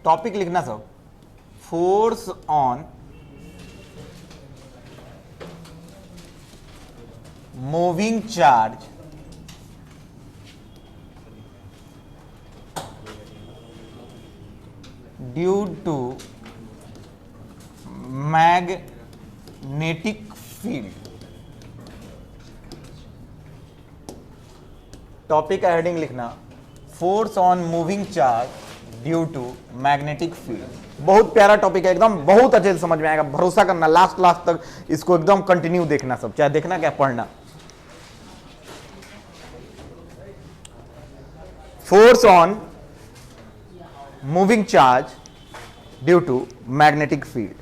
Topic लिखना सब, force on moving charge due to magnetic field. Topic का heading लिखना, force on moving charge due to magnetic field. बहुत प्यारा topic है, एकदम बहुत अच्छे से समझ में आएगा, भरोसा करना, लास्ट तक इसको एकदम कंटिन्यू देखना सब, चाहे देखना क्या पढ़ना। Force on moving charge due to magnetic field.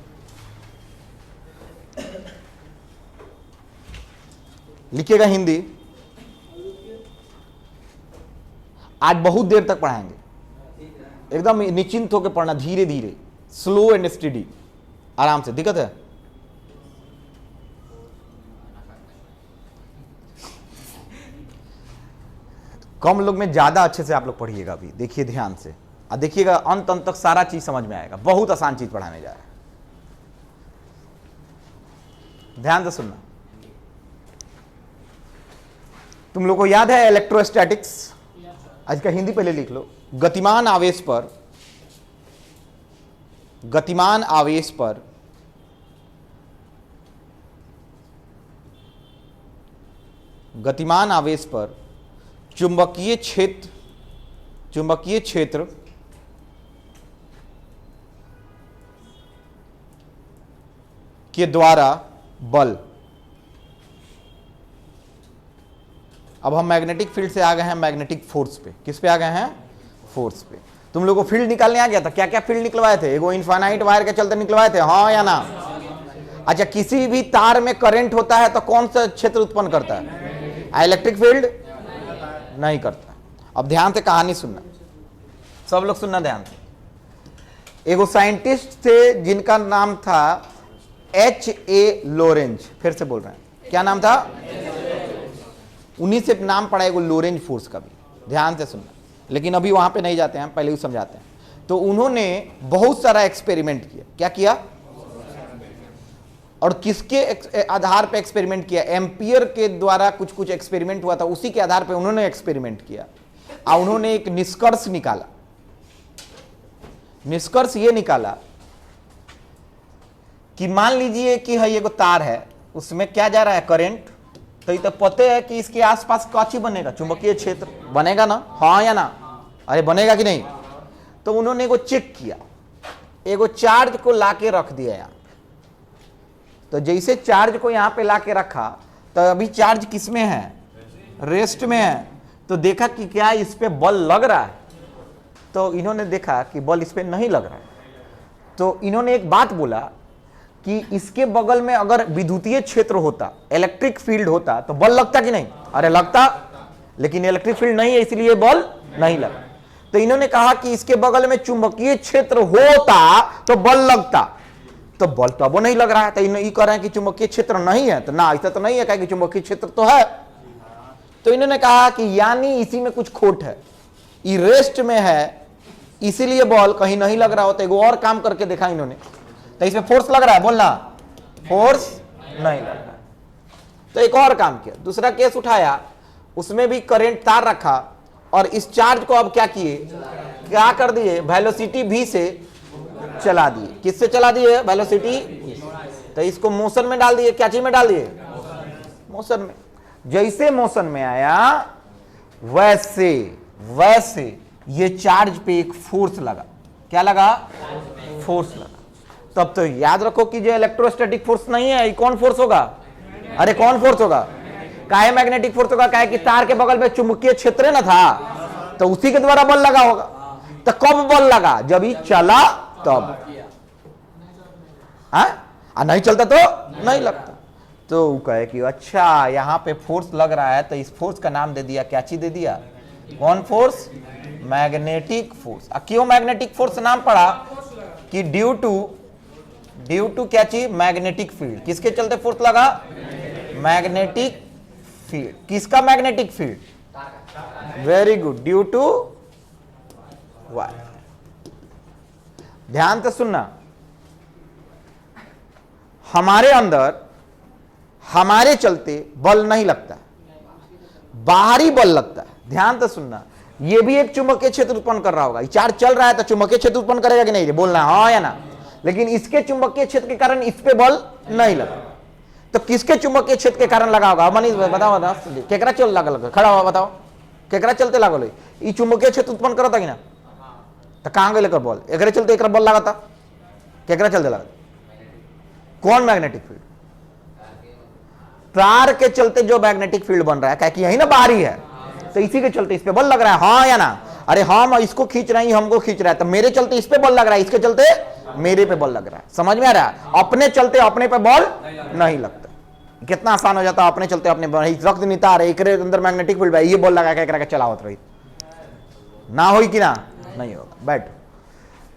लिखिएगा हिंदी, आज बहुत देर तक पढ़ाएंगे, एकदम निश्चिंत होकर पढ़ना, धीरे धीरे, स्लो एंड स्टडी, आराम से। दिक्कत है? कम लोग में ज्यादा अच्छे से आप लोग पढ़िएगा। अभी देखिए ध्यान से, और देखिएगा अंत तक सारा चीज समझ में आएगा। बहुत आसान चीज पढ़ाने जा रहा है, ध्यान से सुनना। तुम लोग को याद है इलेक्ट्रोस्टैटिक्स? आज का हिंदी पहले लिख लो। गतिमान आवेश पर, गतिमान आवेश पर गतिमान आवेश पर चुंबकीय क्षेत्र के द्वारा बल। अब हम मैग्नेटिक फील्ड से आ गए हैं मैग्नेटिक फोर्स पे। किस पे आ गए हैं? फोर्स पे। तुम लोगों को फील्ड निकालने आ गया था, क्या क्या फील्ड निकलवाए थे? एगो इनफाइनाइट वायर के चलते निकलवाए थे, हाँ या ना? अच्छा, किसी भी तार में करंट होता है तो कौन सा क्षेत्र उत्पन्न करता है? इलेक्ट्रिक फील्ड नहीं करता। अब ध्यान से कहानी सुनना, सब लोग सुनना ध्यान से। एगो साइंटिस्ट थे जिनका नाम था H.A. लोरेंज। फिर से बोल रहे हैं, क्या नाम था? उन्हीं से नाम पड़ा एगो लोरेंज फोर्स का भी, ध्यान से सुनना। लेकिन अभी वहां पे नहीं जाते हैं, पहले ही समझाते हैं। तो उन्होंने बहुत सारा एक्सपेरिमेंट किया। क्या किया? और किसके आधार पे एक्सपेरिमेंट किया? एम्पियर के द्वारा कुछ कुछ एक्सपेरिमेंट हुआ था, उसी के आधार पे उन्होंने एक्सपेरिमेंट किया और उन्होंने एक निष्कर्ष निकाला। निष्कर्ष ये निकाला कि मान लीजिए कि है एगो तार है, उसमें क्या जा रहा है? करंट। तो ये तो पता है कि इसके आसपास काची बनेगा? चुंबकीय क्षेत्र बनेगा ना, हाँ या ना? अरे बनेगा कि नहीं? तो उन्होंने एगो चेक किया, एगो चार्ज को लाके रख दिया यहाँ। तो जैसे चार्ज को यहाँ पे लाके रखा, तो अभी चार्ज किस में है? रेस्ट में है। तो देखा कि क्या इस पे बल लग रहा है? तो इन्होंने देखा कि बल इस पे नहीं लग रहा है। तो इन्होंने एक बात बोला कि इसके बगल में अगर विद्युतीय क्षेत्र होता, इलेक्ट्रिक फील्ड होता, तो बल लगता कि नहीं? अरे लगता, लेकिन इलेक्ट्रिक फील्ड नहीं है, इसलिए बल नहीं लगा। तो इन्होंने कहा कि इसके बगल में चुंबकीय क्षेत्र होता तो बल लगता। तो बल तो अब नहीं लग रहा है, तो ये कह रहे हैं कि चुंबकीय क्षेत्र नहीं है। तो ना, ऐसा तो नहीं है, कहा कि चुंबकीय क्षेत्र तो है। तो इन्होंने कहा कि यानी इसी में कुछ खोट है, ये रेस्ट में है, इसीलिए बल कहीं नहीं लग रहा होता। एगो और काम करके देखा इन्होंने, तो इसमें फोर्स लग रहा है, बोलना फोर्स नहीं लग रहा है। तो एक और काम किया, दूसरा केस उठाया, उसमें भी करंट तार रखा और इस चार्ज को अब क्या किए? क्या कर दिए? वेलोसिटी v से चला दिए। किससे चला दिए? वेलोसिटी। तो इसको मोशन में डाल दिए। क्या चीज में डाल दिए? मोशन में। जैसे मोशन में आया वैसे वैसे ये चार्ज पे एक फोर्स लगा। क्या लगा? फोर्स लगा। तब तो याद रखो कि जो इलेक्ट्रोस्टैटिक फोर्स नहीं है, ये कौन फोर्स होगा? अरे कौन फोर्स होगा? काहे मैग्नेटिक फोर्स होगा? काहे कि तार के बगल में चुंबकीय क्षेत्र ना था, तो उसी के द्वारा बल लगा होगा। तो कब बल लगा? जब ये चला तब। नहीं चलता तो नहीं लगता। तो वो कहे कि अच्छा यहाँ पे फोर्स लग रहा है, तो इस फोर्स का नाम दे दिया, क्या चीज दे दिया? कौन फोर्स? Magnetic force. क्यों मैग्नेटिक फोर्स नाम पड़ा? कि ड्यू टू क्या चीज? Magnetic field. किसके चलते फोर्स लगा? Magnetic field. किसका magnetic field? Very good, due to wire. ध्यान से सुनना, हमारे अंदर हमारे चलते बल नहीं लगता, बाहरी बल लगता है। ध्यान से सुनना, ये भी एक चुंबकीय क्षेत्र उत्पन्न कर रहा होगा। चार्ज चल रहा है तो चुंबकीय क्षेत्र उत्पन्न करेगा कि नहीं, बोलना हाँ या ना। लेकिन इसके चुंबकीय क्षेत्र के कारण इस पे बल नहीं लगा, तो किसके चुंबकीय क्षेत्र के कारण लगा होगा? मनीष बताओ, बताओ केकरा चल लगा, खड़ा हुआ बताओ, केकरा चलते लागल ये चुंबकीय क्षेत्र उत्पन्न करता कि ना? तो कहां गए लेकर बॉल? एकरे चलते एक बॉल लगाता, केकरा चलते लगा? कौन? Magnetic field. तार के चलते जो मैग्नेटिक फील्ड बन रहा है, क्या कि यही ना बाहरी है, तो इसी के चलते इस पे बल लग रहा है, हाँ या ना? अरे हम इसको खींच रहे हैं, हमको खींच रहा है, तो मेरे चलते इस पे बल लग रहा है, इसके चलते मेरे पे बल लग रहा है। समझ में आ रहा है? अपने चलते अपने पे बल नहीं लगता। कितना आसान हो जाता है, अपने चलते अपने रक्त नीता रहे, एक अंदर मैग्नेटिक फील्ड है, ये बल लगा के चलावत रही ना, हो कि ना? नहीं होगा। बैठ।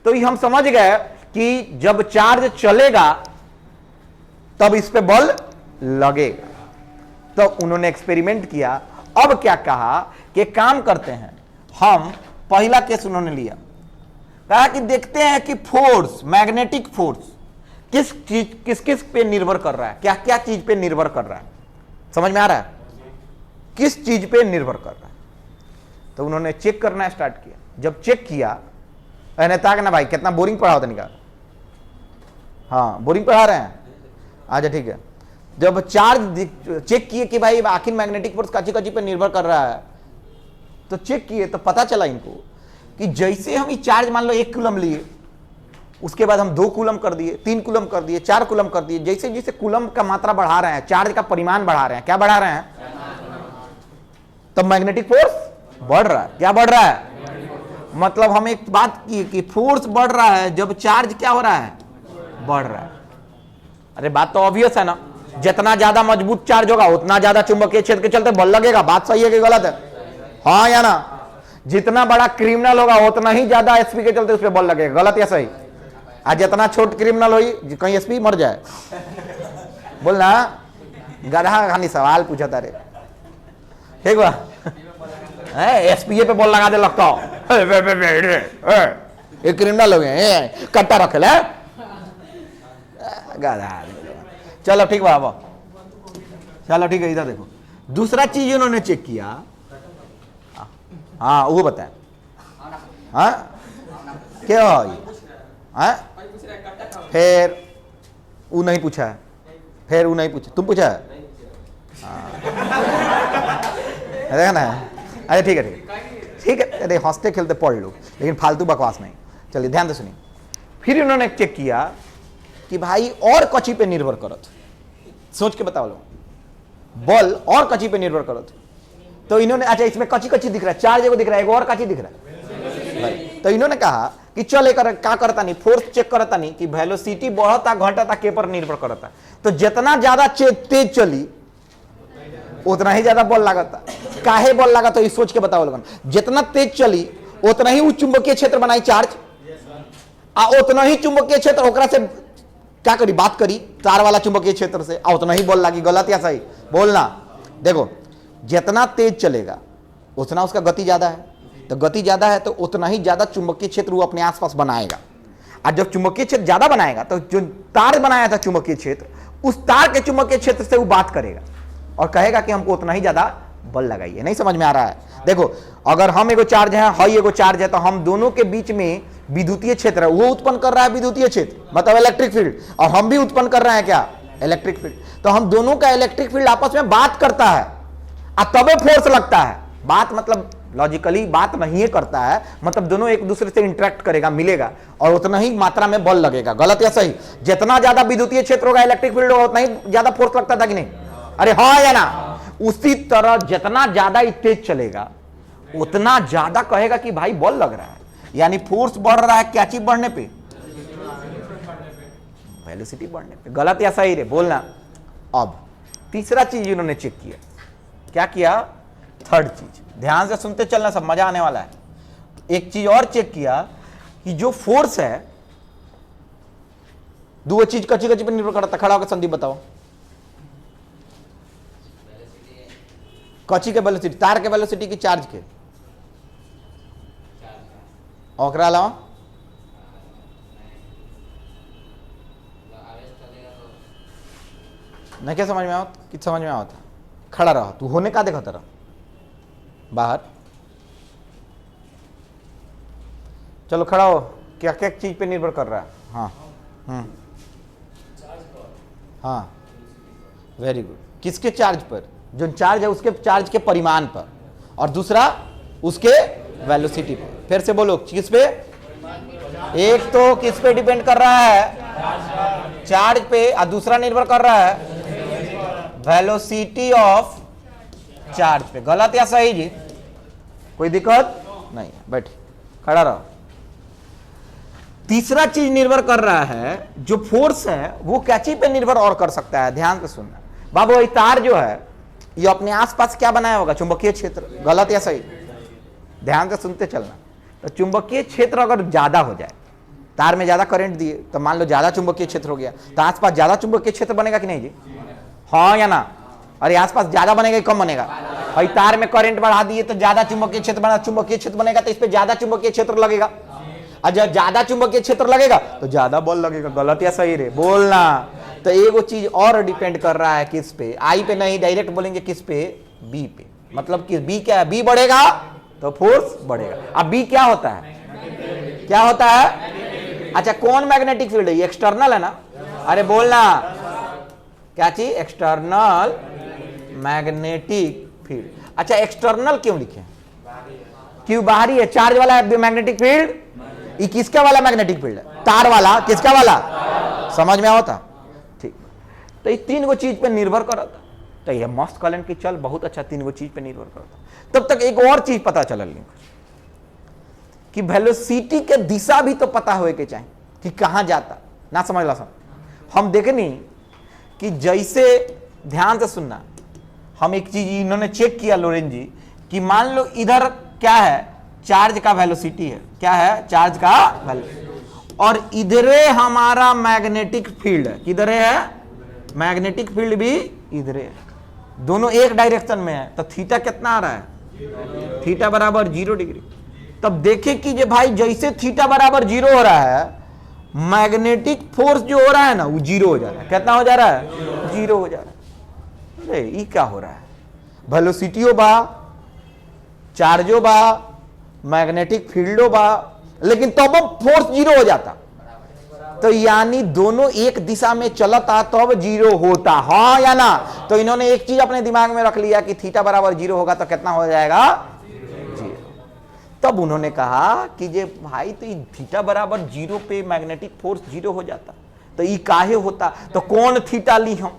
तो ये हम समझ गए कि जब चार्ज चलेगा तब इस पे बल लगेगा। तो उन्होंने एक्सपेरिमेंट किया। अब क्या कहा कि काम करते हैं, हम पहला केस उन्होंने लिया, कहा कि देखते हैं कि फोर्स, मैग्नेटिक फोर्स किस किस पे निर्भर कर रहा है, क्या क्या चीज पे निर्भर कर रहा है। समझ में आ रहा है? किस चीज पे निर्भर कर रहा है। तो उन्होंने चेक करना स्टार्ट किया। जब चेक किया, ताक ना भाई, कितना बोरिंग पढ़ा होता निकाल। हाँ, बोरिंग पढ़ा रहे हैं, अच्छा ठीक है। जब चार्ज चेक किए कि भाई आखिर मैग्नेटिक फोर्स काची काची पे निर्भर कर रहा है, तो चेक किए तो पता चला इनको कि जैसे हम ये चार्ज मान लो 1 कूलम लिए, उसके बाद हम 2 कूलम कर दिए, 3 कूलम कर दिए, 4 कूलम कर दिए, जैसे जैसे कूलम का मात्रा बढ़ा रहे हैं, चार्ज का परिमाण बढ़ा रहे हैं, क्या बढ़ा रहे हैं, तब मैग्नेटिक फोर्स बढ़ रहा है। क्या बढ़ रहा है? मतलब हम एक बात की कि फोर्स बढ़ रहा है जब चार्ज क्या हो रहा है, बढ़ रहा है। अरे बात तो ऑब्वियस है ना, जितना ज्यादा मजबूत चार्ज होगा उतना ज्यादा चुंबकीय क्षेत्र के चलते बल लगेगा। बात सही है कि गलत है? हाँ या ना? जितना बड़ा क्रिमिनल होगा उतना ही ज्यादा एसपी के चलते उस पर बल लगेगा। गलत या सही? आज जितना छोट क्रिमिनल हो कहीं एसपी मर जाए, बोलना गधा खानी सवाल पूछा था रे, ठीक बा? एसपी पे बॉल लगा दे लगता हो, एक क्रिमिनल हो गए, कट्टा रखे ले गधा। चलो ठीक बा, चलो ठीक है। इधर देखो, दूसरा चीज उन्होंने चेक किया। हाँ वो बताए, हाँ क्या हो ये? हाँ फिर वो नहीं पूछा है, फिर वो नहीं पूछा, तुम पूछा है? देखा ना? अरे ठीक है ठीक है ठीक है, अरे हंसते खेलते पढ़ लो, लेकिन फालतू बकवास नहीं। चलिए ध्यान से सुनिए। फिर उन्होंने चेक किया कि भाई और कची पे निर्भर करत, सोच के बताओ लो, बल और कची पे निर्भर करत। तो इन्होंने, अच्छा इसमें कची कची दिख रहा है, चार्ज एगो दिख रहा है, एगो और कची दिख रहा है। तो इन्होंने कहा कि चल एक क्या करता नहीं, फोर्स चेक करता नहीं कि वेलोसिटी बढ़ता घटता के पर निर्भर करता। तो जितना ज्यादा तेज चली उतना ही ज्यादा बल लागता। काहे बल लगा? तो ये सोच के बताओ लोगन, जितना तेज चली उतना ही चुंबकीय क्षेत्र बनाई चार्ज, उतना ही चुंबकीय क्षेत्र ओकरा से क्या करी, बात करी तार वाला चुंबकीय क्षेत्र से, उतना ही बल लगी। गलत या सही? बोलना। देखो, जितना तेज चलेगा उतना उसका गति ज्यादा है, तो गति ज्यादा है तो उतना ही ज्यादा चुंबकीय क्षेत्र वो अपने आसपास बनाएगा। और जब चुंबकीय क्षेत्र ज्यादा बनाएगा तो जो तार बनाया था चुंबकीय क्षेत्र, उस तार के चुंबकीय क्षेत्र से वो बात करेगा और कहेगा कि हमको उतना ही ज्यादा बल लगाइए। नहीं समझ में आ रहा है? देखो, अगर हम एगो चार्ज है, हई एगो चार्ज है, तो हम दोनों के बीच में विद्युतीय क्षेत्र है, वो उत्पन्न कर रहा है विद्युतीय क्षेत्र, मतलब इलेक्ट्रिक फील्ड, और हम भी उत्पन्न कर रहे हैं क्या, इलेक्ट्रिक फील्ड। तो हम दोनों का इलेक्ट्रिक फील्ड आपस में बात करता है और तबे फोर्स लगता है। बात मतलब लॉजिकली बात नहीं करता है, मतलब दोनों एक दूसरे से इंटरेक्ट करेगा, मिलेगा, और उतना ही मात्रा में बल लगेगा। गलत या सही? जितना ज्यादा विद्युतीय क्षेत्र होगा, इलेक्ट्रिक फील्ड होगा, उतना ही ज्यादा फोर्स लगता था कि नहीं? अरे हाँ या ना? उसी तरह जितना ज्यादा तेज चलेगा उतना ज्यादा कहेगा कि भाई बल लग रहा है, यानी फोर्स बढ़ रहा है। क्या चीज बढ़ने पे? वेलोसिटी बढ़ने पे। गलत या सही रे? बोलना। अब तीसरा चीज इन्होंने चेक किया। क्या किया? थर्ड चीज, ध्यान से सुनते चलना, सब मजा आने वाला है। एक चीज और चेक किया कि जो फोर्स है, दो चीज कच्ची कच्ची पर निर्भर करता। खड़ा होकर संदीप बताओ, कच्ची के वेलोसिटी, तार के वेलोसिटी की चार्ज के, ओकरा अलावा नहीं क्या समझ में आओ कि समझ में आओ था खड़ा रहो तू होने का देखा तेरा बाहर चलो खड़ा हो क्या क्या चीज पे निर्भर कर रहा है हाँ हाँ वेरी गुड किसके चार्ज पर जो चार्ज है उसके चार्ज के परिमाण पर और दूसरा उसके वेलोसिटी पर फिर से बोलो किस पे एक तो किस पे डिपेंड कर रहा है चार्ज पे और दूसरा निर्भर कर रहा है वेलोसिटी ऑफ चार्ज पे गलत या सही जी कोई दिक्कत नहीं बैठे खड़ा रहो तीसरा चीज निर्भर कर रहा है जो फोर्स है वो क्या चीज पे निर्भर और कर सकता है ध्यान से सुनना बाबू ये तार जो है ये अपने आसपास क्या बनाया होगा चुंबकीय क्षेत्र गलत या सही ध्यान से सुनते चलना तो चुंबकीय क्षेत्र अगर ज्यादा हो जाए तार में ज्यादा करंट दिए तो मान लो ज्यादा चुंबकीय क्षेत्र हो गया तो आसपास ज्यादा चुंबकीय क्षेत्र बनेगा कि नहीं जी हाँ या ना अरे आसपास ज्यादा बनेगा कि कम बनेगा भाई तार में करंट बढ़ा दिए तो ज्यादा चुंबकीय क्षेत्र बना चुंबकीय क्षेत्र बनेगा तो इस पे ज्यादा चुंबकीय क्षेत्र लगेगा और जब ज्यादा चुंबकीय क्षेत्र लगेगा तो ज्यादा बल लगेगा गलत या सही रे बोलना तो एगो चीज और डिपेंड कर रहा है किस पे आई पे नहीं डायरेक्ट बोलेंगे किस पे बी पे मतलब कि बी क्या है बी बढ़ेगा तो फोर्स बढ़ेगा अब बी क्या होता है अच्छा कौन मैग्नेटिक फील्ड है ये एक्सटर्नल है ना अरे बोलना क्या चीज एक्सटर्नल मैग्नेटिक फील्ड अच्छा एक्सटर्नल क्यों लिखे क्यों बाहरी है चार्ज वाला मैग्नेटिक फील्ड ये किसका वाला मैग्नेटिक फील्ड है तार वाला किसका वाला समझ में आता ठीक तो ये तीन गो चीज पे निर्भर करता तो ये मस्त कलन की चल बहुत अच्छा तीन गो चीज पे निर्भर करता तब तक एक और चीज पता चलल कि वेलोसिटी के दिशा भी तो पता होए के चाहिए कि कहां जाता ना समझ ला हम देखे नहीं कि जैसे ध्यान से सुनना हम एक चीज इन्होंने चेक किया लोरेंज जी कि मान लो इधर क्या है चार्ज का वेलोसिटी है क्या है चार्ज का वेलोसिटी और इधरे हमारा मैग्नेटिक फील्ड है किधर है मैग्नेटिक फील्ड भी इधर है दोनों एक डायरेक्शन में है तो थीटा कितना आ रहा है थीटा बराबर 0 डिग्री तब देखे कि ये भाई जैसे थीटा बराबर 0 हो रहा है मैग्नेटिक फोर्स जो हो रहा है ना वो 0 हो जा रहा है कितना हो जा रहा है 0 हो जा रहा है अरे ये क्या हो रहा है वेलोसिटी बा चार्जो बा मैग्नेटिक फील्डो बा लेकिन तब फोर्स 0 हो जाता तो यानी दोनों एक दिशा में चलता तब 0 होता हाँ या ना तो इन्होंने एक चीज अपने दिमाग में रख लिया कि थीटा बराबर 0 होगा तो कितना हो जाएगा 0 तब उन्होंने कहा कि जे भाई तो थीटा बराबर 0 पे मैग्नेटिक फोर्स 0 हो जाता तो ये काहे होता तो कौन थीटा ली हम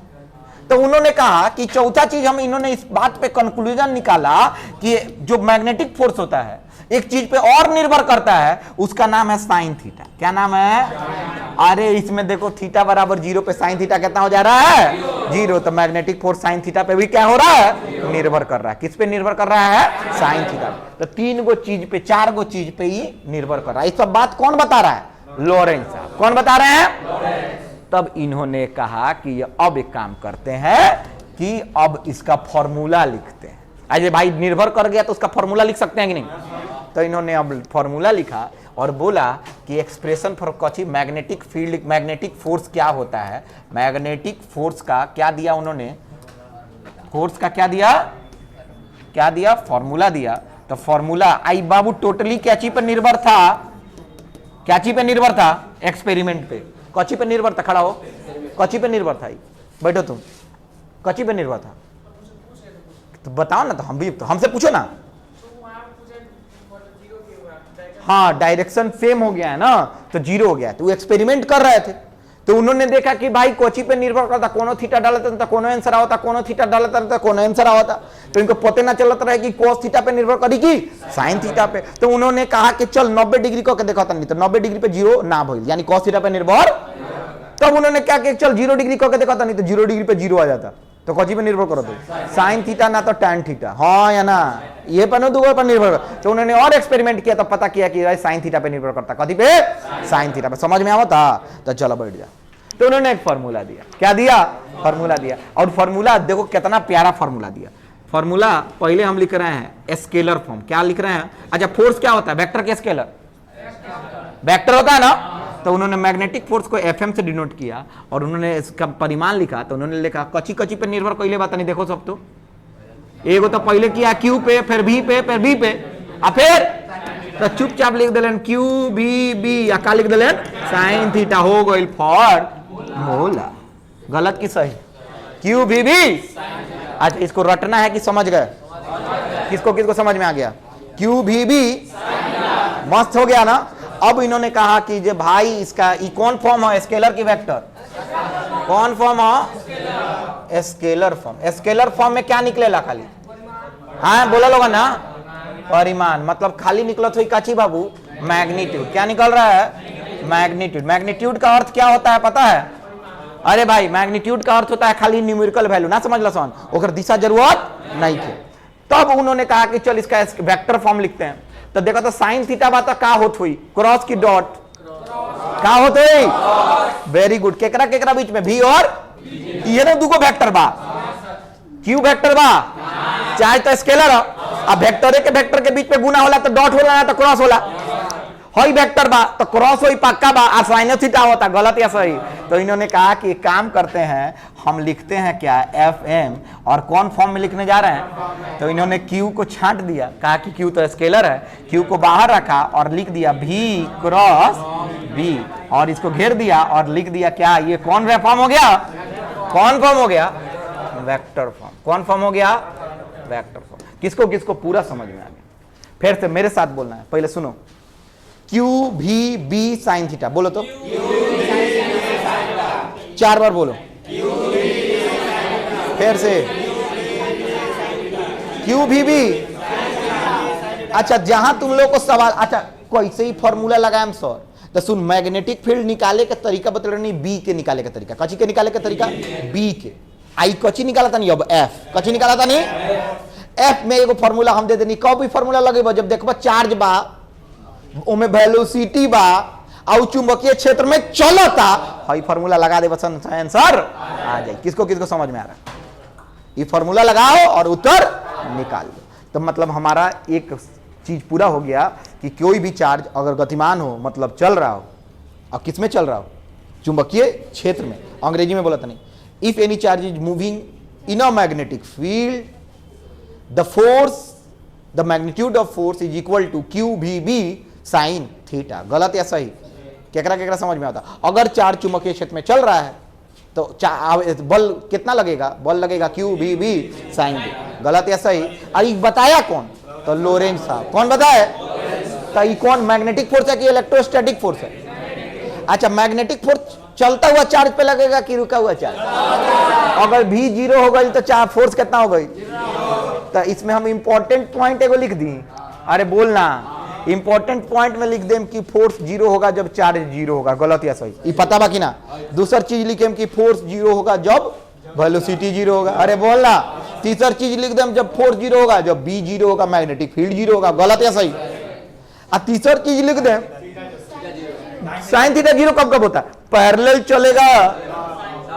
तो उन्होंने कहा कि चौथा चीज हम इन्होंने इस बात पे कंक्लूजन निकाला कि जो मैग्नेटिक फोर्स होता है एक चीज पे और निर्भर करता है उसका नाम है साइन थीटा क्या नाम है अरे इसमें देखो थीटा बराबर 0 पे साइन थीटा कितना हो जा रहा है 0 तो मैग्नेटिक फोर्स साइन थीटा पे भी क्या हो रहा है निर्भर कर रहा है किस पे निर्भर कर रहा है साइन थीटा तो तीन गो चीज पे चार गो चीज पे ही निर्भर कर रहा है ये सब बात कौन बता रहा है लोरेंज साहब कौन बता रहे हैं तब इन्होंने कहा कि ये अब एक काम करते हैं कि अब इसका फॉर्मूला लिखते हैं अरे भाई निर्भर कर गया तो उसका फॉर्मूला लिख सकते हैं कि नहीं तो इन्होंने अब फॉर्मूला लिखा और बोला कि expression for Cauchy magnetic field magnetic force क्या होता है मैग्नेटिक फोर्स का क्या दिया उन्होंने फोर्स का क्या दिया फॉर्मूला दिया तो फॉर्मूला आई बाबू टोटली क्या चीज पर निर्भर था क्या चीज पे निर्भर था एक्सपेरिमेंट पे कच्ची पे निर्भर था खड़ा हो कच्ची पे निर्भर था बैठो तुम कच्ची पे निर्भर था तो बताओ ना तो हम भी तो हमसे पूछो ना हाँ डायरेक्शन सेम हो गया है ना तो 0 हो गया तो वो एक्सपेरिमेंट कर रहे थे तो उन्होंने देखा कि भाई कोची पे निर्भर करता कोनो थीटा डालता तो कोनो आंसर आवता कोनो थीटा डालता तो कोनो आंसर आवता तो इनको पता ना चलता रहे कि cos थीटा पे निर्भर करी कि साइन थीटा पे तो उन्होंने कहा कि चल 90 डिग्री को देखा था नहीं तो 90 डिग्री पे 0 ना भइल यानी cos थीटा पे निर्भर तब उन्होंने क्या कि चल 0 डिग्री को देखा था नहीं तो 0 डिग्री पे 0 आ जाता तो कोची पे निर्भर करो तो साइन थीटा ना तो tan थीटा हाँ या ना ये पर दूसरे पर निर्भर तो उन्होंने और एक्सपेरिमेंट किया तो पता किया कि साइन थीटा पे निर्भर करता कथी पे साइन थीटा पे समझ में आवता तो चलो बैठ जा तो उन्होंने एक फॉर्मूला दिया क्या दिया फॉर्मूला दिया और फॉर्मूला देखो कितना प्यारा फॉर्मूला दिया फॉर्मूला पहले हम लिख रहे हैं स्केलर फॉर्म क्या लिख रहे हैं अच्छा फोर्स क्या होता है वेक्टर के स्केलर वेक्टर होता है ना तो उन्होंने मैग्नेटिक फोर्स को एफएम से डिनोट किया और उन्होंने इसका परिमाण लिखा। तो उन्होंने लिखा कची कची पे निर्भर कोई बात नहीं, देखो सब तो एगो तो पहले किया क्यू पे, फिर भी पे, फिर बी पे, और फिर तो चुपचाप लिख दिलन क्यू बी बी, या का लिख दिलन साइन थीटा, हो गई फॉर्मूला। गलत की सही? Q B B. अच्छा इसको रटना है कि समझ गए? किसको किसको समझ में आ गया? क्यू बी बी मस्त हो गया ना। अब इन्होंने कहा कि जे भाई इसका ई कौन फॉर्म है स्केलर की वेक्टर? कौन फॉर्म है? Scalar form. स्केलर फॉर्म में क्या निकलेला खाली? हाँ बोला लोग ना, परिमाण। मतलब खाली निकलत हुई काची बाबू? मैग्नीट्यूड। क्या निकल रहा है? मैग्नीट्यूड। मैग्नीट्यूड का अर्थ क्या होता है पता है? अरे भाई मैग्नीट्यूड का अर्थ होता है खाली न्यूमेरिकल वैल्यू, ना समझ लो सन, ओकर दिशा जरूरत नहीं है। तब उन्होंने कहा कि चल इसका वेक्टर फॉर्म लिखते हैं। तो देखो तो साइन थीटा बात का होत हुई, क्रॉस की डॉट का होत हुई। Very good. केकरा केकरा बीच में? भी और ये ना दुगो वेक्टर बा, क्यू वेक्टर बा, चाहे तो स्केलर अब वेक्टर के वेक्टर के बीच में गुना होला तो डॉट होला ना तो क्रॉस होला। हई वेक्टर बा तो क्रॉस होई पक्का बा, और साइन थीटा होता। गलत या सही? तो इन्होंने कहा कि काम करते हैं, हम लिखते हैं क्या एफ एम, और कौन फॉर्म में लिखने जा रहे हैं? तो इन्होंने क्यू को छांट दिया, कहा कि क्यू तो स्केलर है, क्यू को बाहर रखा और लिख दिया भी क्रॉस बी, और इसको घेर दिया और लिख दिया क्या? ये कौन फॉर्म हो गया? कौन फॉर्म हो गया? Vector form. कौन फॉर्म हो गया? Vector form. किसको किसको पूरा समझ में आ गया? फिर से मेरे साथ बोलना है, पहले सुनो। क्यू भी बी साइन थीटा, बोलो तो 4 बार बोलो। फिर से क्यू भी बी। अच्छा जहां तुम लोग को सवाल, अच्छा कैसे ही फॉर्मूला लगाएं सर? तो सुन, मैग्नेटिक फील्ड निकाले का तरीका बता रही, बी के निकाले का तरीका। कची के निकाले का तरीका? बी के। आई कची निकाला था नहीं, अब एफ कची निकाला था नहीं। एफ में एगो फॉर्मूला हम दे देनी, कब भी फॉर्मूला लगे जब देखो चार्ज बा, ओमे वेलोसिटी बा, और चुंबकीय क्षेत्र में चलता, हई फार्मूला लगा दे बस आंसर आ जाए। किसको किसको समझ में आ रहा है? ये फार्मूला लगाओ और उत्तर निकाल दो। तो मतलब हमारा एक चीज पूरा हो गया कि कोई भी चार्ज अगर गतिमान हो, मतलब चल रहा हो, और किस में चल रहा हो? चुंबकीय क्षेत्र में। अंग्रेजी में बोला था नहीं, if any charge is moving in a magnetic field, the force, the magnitude of force is equal to Q भी बी साइन थीटा। गलत या सही? केकरा केकरा समझ में आता? अगर चार्ज चुंबकीय क्षेत्र में चल रहा है तो बल कितना लगेगा? बल लगेगा क्यू भी बी साइन बी। गलत या सही? अरे बताया कौन? तो लोरेंज साहब। कौन बताया? तो ये कौन? मैग्नेटिक फोर्स है कि इलेक्ट्रोस्टैटिक फोर्स है? अच्छा मैग्नेटिक फोर्स चलता हुआ चार्ज पे लगेगा कि रुका हुआ चार्ज? अगर भी 0 हो गई तो चार्ज फोर्स कितना हो गई? तो इसमें हम इंपॉर्टेंट पॉइंट एगो लिख दी। अरे बोलना, इंपॉर्टेंट पॉइंट में लिख देम कि फोर्स 0 होगा जब चार्ज 0 होगा। गलत या सही? ये पता बाकी ना। दूसरा चीज लिखेम कि फोर्स 0 होगा जब वेलोसिटी 0 होगा। अरे बोलना। तीसरा चीज लिख देम जब फोर्स 0 होगा, जब बी 0 होगा, मैग्नेटिक फील्ड 0 होगा। गलत या सही? और तीसरा चीज लिख देम साइन थीटा 0 कब कब होता है? पैरेलल चलेगा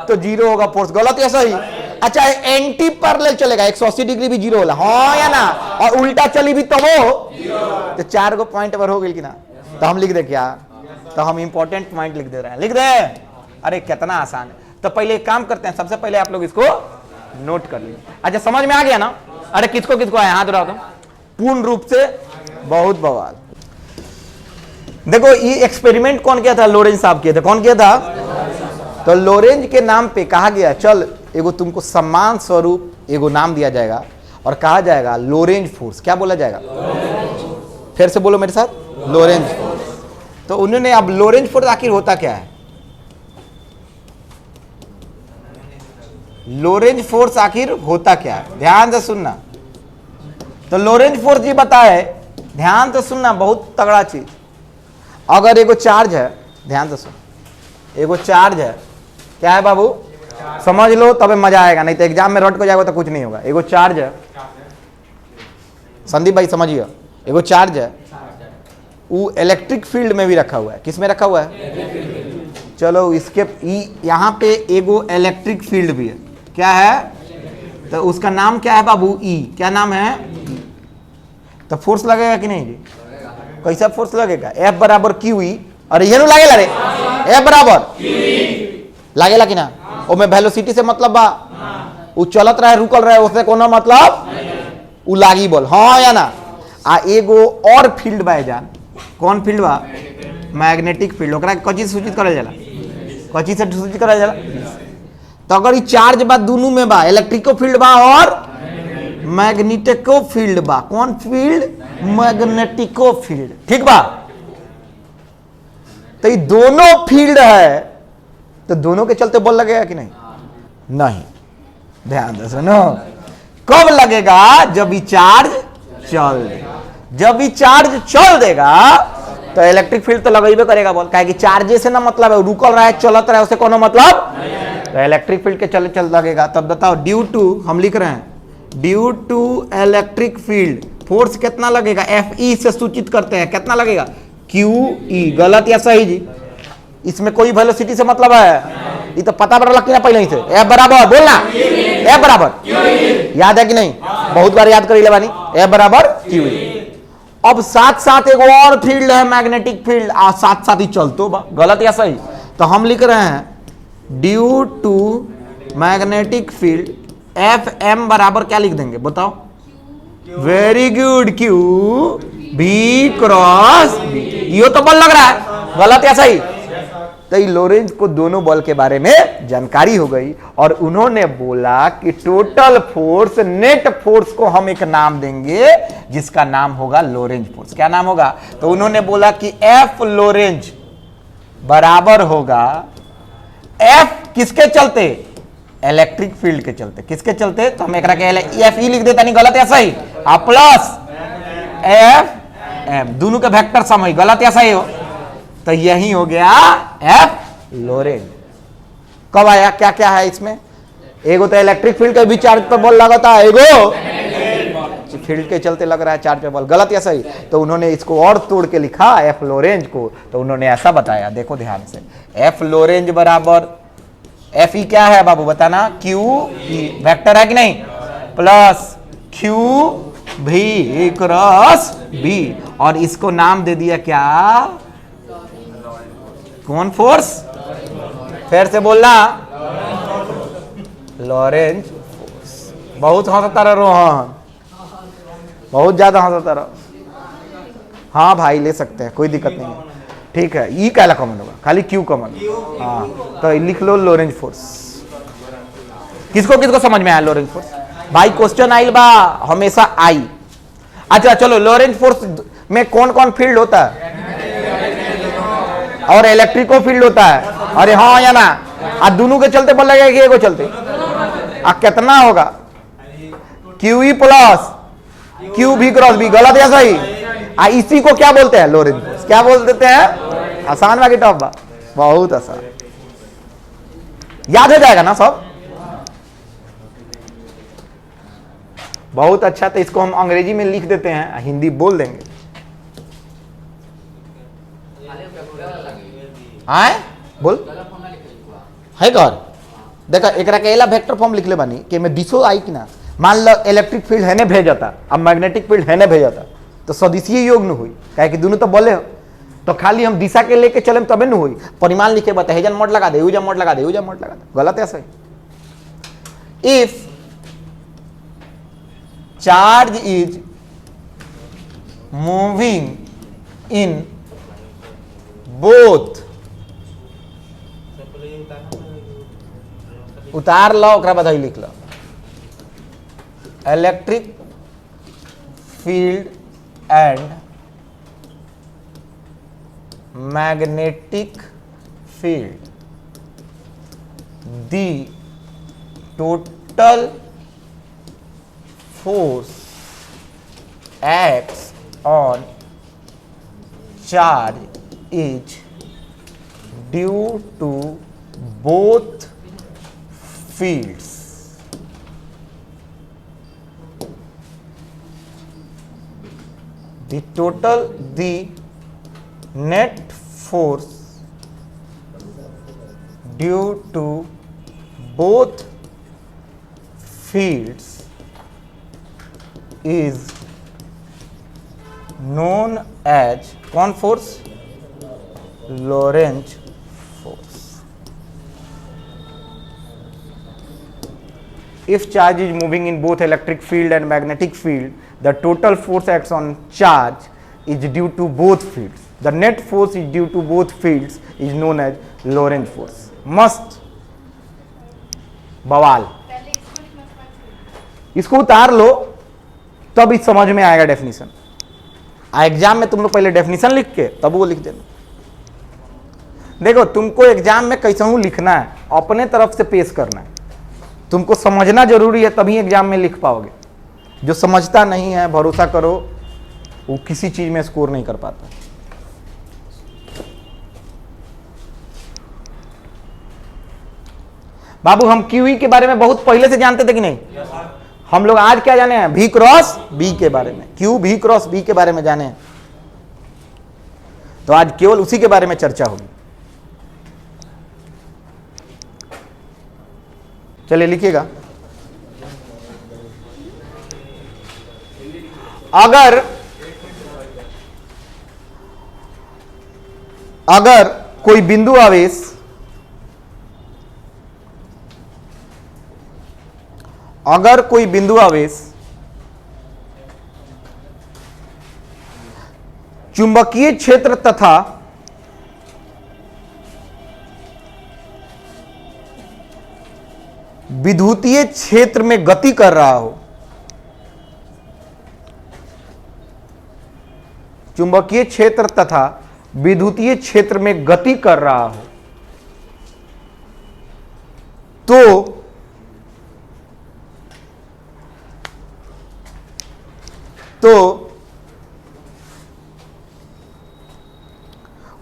तो 0 होगा फोर्स। गलत या सही? अच्छा एंटी पैरेलल चलेगा 180 डिग्री भी 0 होला, हाँ या ना? और उल्टा चली भी तो वो तो 4 गो पॉइंट पर हो गई कि ना? तो हम लिख दे क्या? तो हम इंपॉर्टेंट पॉइंट लिख दे रहे हैं। लिख दे। अरे कितना आसान है। तो पहले एक काम करते हैं, सबसे पहले आप लोग इसको नोट कर लीजिए। अच्छा समझ में आ गया ना? अरे किसको किसको आया हाथ उठाओ तो। पूर्ण रूप से बहुत बवाल। देखो ये एक्सपेरिमेंट कौन किया था? लोरेंज साहब किया था। कौन किया था? तो लोरेंज के नाम पे कहा गया चल एगो तुमको सम्मान स्वरूप एगो नाम दिया जाएगा और कहा जाएगा लोरेंज फोर्स। क्या बोला जाएगा? फिर से बोलो मेरे साथ, लोरेंज फोर्स। तो उन्होंने, अब लोरेंज फोर्स आखिर होता क्या है? लोरेंज फोर्स आखिर होता क्या है? ध्यान से सुनना। तो लोरेंज फोर्स जी बताए, ध्यान से सुनना, बहुत तगड़ा चीज। अगर एगो चार्ज है, ध्यान से सुन, एगो चार्ज है, क्या है बाबू? समझ लो तबे मजा आएगा, नहीं तो एग्जाम में रट को जाएगा तो कुछ नहीं होगा। एगो चार्ज है, संदीप भाई समझिए, एगो चार्ज है, वो इलेक्ट्रिक फील्ड में भी रखा हुआ है। किस में रखा हुआ है? चलो इसके यहाँ पे एगो इलेक्ट्रिक फील्ड भी है। क्या है? तो उसका नाम क्या है बाबू? ई। क्या नाम है? तो फोर्स लगेगा कि नहीं जी? कैसा फोर्स लगेगा? F बराबर क्यू ई। अरे ये लगेगा रे F बराबर लागेला कि ना? ओमे वेलोसिटी से मतलब बा उ चलत रहे रुकल रहे उससे कोनो मतलब उ लागी बोल, हाँ या ना? आ एगो और फील्ड बा जान, कौन फील्ड बा? Magnetic field. ओकरा कथी से सूचित करल जाला? कथी से सूचित करल जाला? तो अगर ई चार्ज बा दोनों में बा, इलेक्ट्रिको फील्ड बा और मैग्नेटिको फील्ड बा। कौन फील्ड? मैग्नेटिको फील्ड, ठीक बा? तो ये दोनों फील्ड है, तो दोनों के चलते बल लगेगा कि नहीं? नहीं। ध्यान दे सुनो, कब लगेगा? जब ये चार्ज चल देगा। जब ये चार्ज चल देगा तो इलेक्ट्रिक फील्ड तो लगेबे करेगा बॉल, काहे कि चार्जे से ना मतलब है, रुकल रहा है चलत रहा है उसे कोनो मतलब, तो इलेक्ट्रिक फील्ड के चल लगेगा। तब बताओ ड्यू टू, हम लिख रहे हैं due to electric field force कितना लगेगा? एफ ई से सूचित करते हैं, कितना लगेगा? Q E. गलत या सही जी? इसमें कोई वेलोसिटी से मतलब है? ये तो पता पड़ा कि ना पहले ही से। एफ बराबर बोलना, एफ बराबर याद है कि नहीं? बहुत बार याद कर ले बानी, एफ बराबर क्यू ई। अब साथ साथ एक और फील्ड है मैग्नेटिक फील्ड, साथ साथ ही चलतो बा। गलत या सही? तो हम लिख रहे हैं due to magnetic field F M बराबर क्या लिख देंगे बताओ? Very good, Q B cross B. ये तो बल लग रहा है, गलत या सही? तो लोरेंज को दोनों बल के बारे में जानकारी हो गई और उन्होंने बोला कि टोटल फोर्स, नेट फोर्स को हम एक नाम देंगे जिसका नाम होगा लोरेंज फोर्स। क्या नाम होगा? तो उन्होंने बोला कि एफ लोरेंज बराबर होगा एफ किसके चलते? इलेक्ट्रिक फील्ड के चलते। किसके चलते? तो हम एक एफ ई लिख देता, नहीं गलत या सही? प्लस एफ एम, दोनों के वेक्टर सम है। गलत या सही हो? तो यही हो गया एफ लोरेंज। कब आया? क्या क्या है इसमें? एगो तो इलेक्ट्रिक फील्ड के भी चार्ज पर बल लगाता है, एगो फील्ड के चलते लग रहा है चार्ज पे बल। गलत या सही? तो उन्होंने इसको और तोड़ के लिखा एफ लोरेंज को, तो उन्होंने ऐसा बताया, देखो ध्यान से, एफ लोरेंज बराबर एफ ई क्या है बाबू बताना? क्यू ई, वेक्टर है कि नहीं? प्लस क्यू भी क्रॉस बी, और इसको नाम दे दिया क्या? कौन फोर्स? फिर से बोलना, लॉरेंज फोर्स। बहुत हंसता रहा रोहन, बहुत ज्यादा हंसता रहा। हाँ भाई ले सकते हैं, कोई दिक्कत नहीं है, ठीक है। ई क्या कॉमन होगा? खाली क्यू कॉमन। हाँ तो लिख लो लोरेंज फोर्स। किसको किसको समझ में आया लोरेंज फोर्स? भाई क्वेश्चन आई बा हमेशा आई। अच्छा चलो, लोरेंज फोर्स में कौन कौन फील्ड होता है? और इलेक्ट्रिको फील्ड होता है। अरे हाँ या ना? आ दोनों के चलते बल लगेगा कि एगो चलते? आ कितना होगा? क्यू ई प्लस क्यू भी क्रॉस बी। गलत या सही? आ इसी को क्या बोलते हैं? Lorentz force. क्या बोल देते हैं? आसान बाकी टफ बा, बहुत आसान, याद हो जाएगा ना सब? बहुत अच्छा। तो इसको हम अंग्रेजी में लिख देते हैं, हिंदी बोल देंगे। आए बोल है घर देखा, एकरा के एला वेक्टर फॉर्म लिख ले बानी कि मैं दिशो आई कि ना। मान लो इलेक्ट्रिक फील्ड है ने भेजता, अब मैग्नेटिक फील्ड है ने भेजता, तो सदिशीय योग न हुई, काहे कि दोनों तो बोले हो, तो खाली हम दिशा के लेके चले तबे न हुई। परिमाण लिखे बता, हेजन मोड लगा दे, यूजन मोड लगा दे, यूजन मोड लगा दे। गलत है सही? If charge is moving in both, उतार लो ओकरा बाद लिख लो, electric field and magnetic field, the total force acts on charge is due to both fields. The net force due to both fields is known as कौन force? Lorentz If charge is moving in both electric field and magnetic field, the total force acts on charge is due to both fields. The net force is due to both fields is known as Lorentz force. मस्त बवाल, इसको उतार लो तब इस समझ में आएगा definition. Exam में तुम लोग पहले डेफिनेशन लिख के तब वो लिख देना। देखो तुमको एग्जाम में कैसा हूं लिखना है, अपने तरफ से पेश करना है, तुमको समझना जरूरी है तभी एग्जाम में लिख पाओगे। जो समझता नहीं है भरोसा करो वो किसी चीज में स्कोर नहीं कर पाता। बाबू हम क्यूई के बारे में बहुत पहले से जानते थे कि नहीं? हम लोग आज क्या जाने हैं? भी क्रॉस बी के बारे में, क्यू भी क्रॉस बी के बारे में जाने हैं। तो आज केवल उसी के बारे में चर्चा होगी। चलिए लिखिएगा, अगर कोई बिंदु आवेश चुंबकीय क्षेत्र तथा विद्युतीय क्षेत्र में गति कर रहा हो, चुंबकीय क्षेत्र तथा विद्युतीय क्षेत्र में गति कर रहा हो तो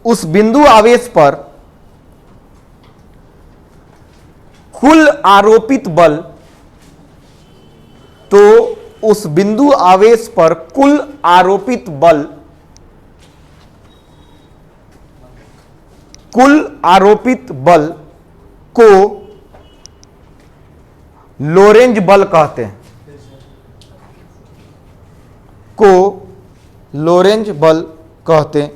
उस बिंदु आवेश पर कुल आरोपित बल, को लोरेंज बल कहते हैं, लोरेंज बल कहते हैं।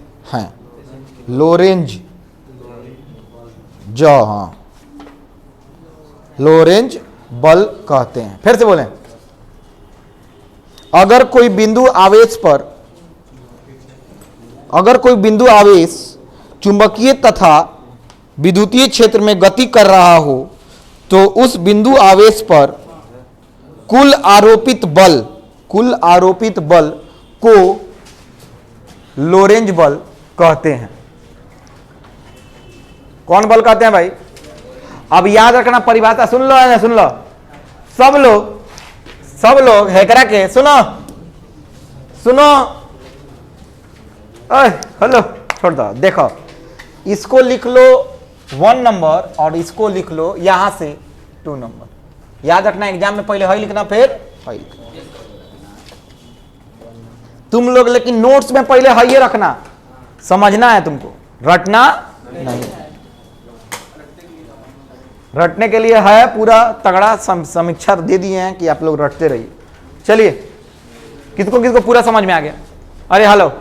लोरेंज बल कहते हैं। फिर से बोलें, अगर कोई बिंदु आवेश चुंबकीय तथा विद्युतीय क्षेत्र में गति कर रहा हो तो उस बिंदु आवेश पर कुल आरोपित बल को लोरेंज बल कहते हैं। कौन बल कहते हैं भाई? अब याद रखना, परिभाषा सुन लो है, सुन लो सब लोग हैकरा के सुनो हेलो छोड़ दो। देखो इसको लिख लो 1 नंबर और इसको लिख लो यहां से 2 नंबर। याद रखना एग्जाम में पहले है लिखना फिर है लिखना। तुम लोग लेकिन नोट्स में पहले है ये रखना, समझना है तुमको, रटना नहीं। रटने के लिए है पूरा तगड़ा समीक्षा दे दिए हैं कि आप लोग रटते रहिए। चलिए किसको पूरा समझ में आ गया? अरे हेलो,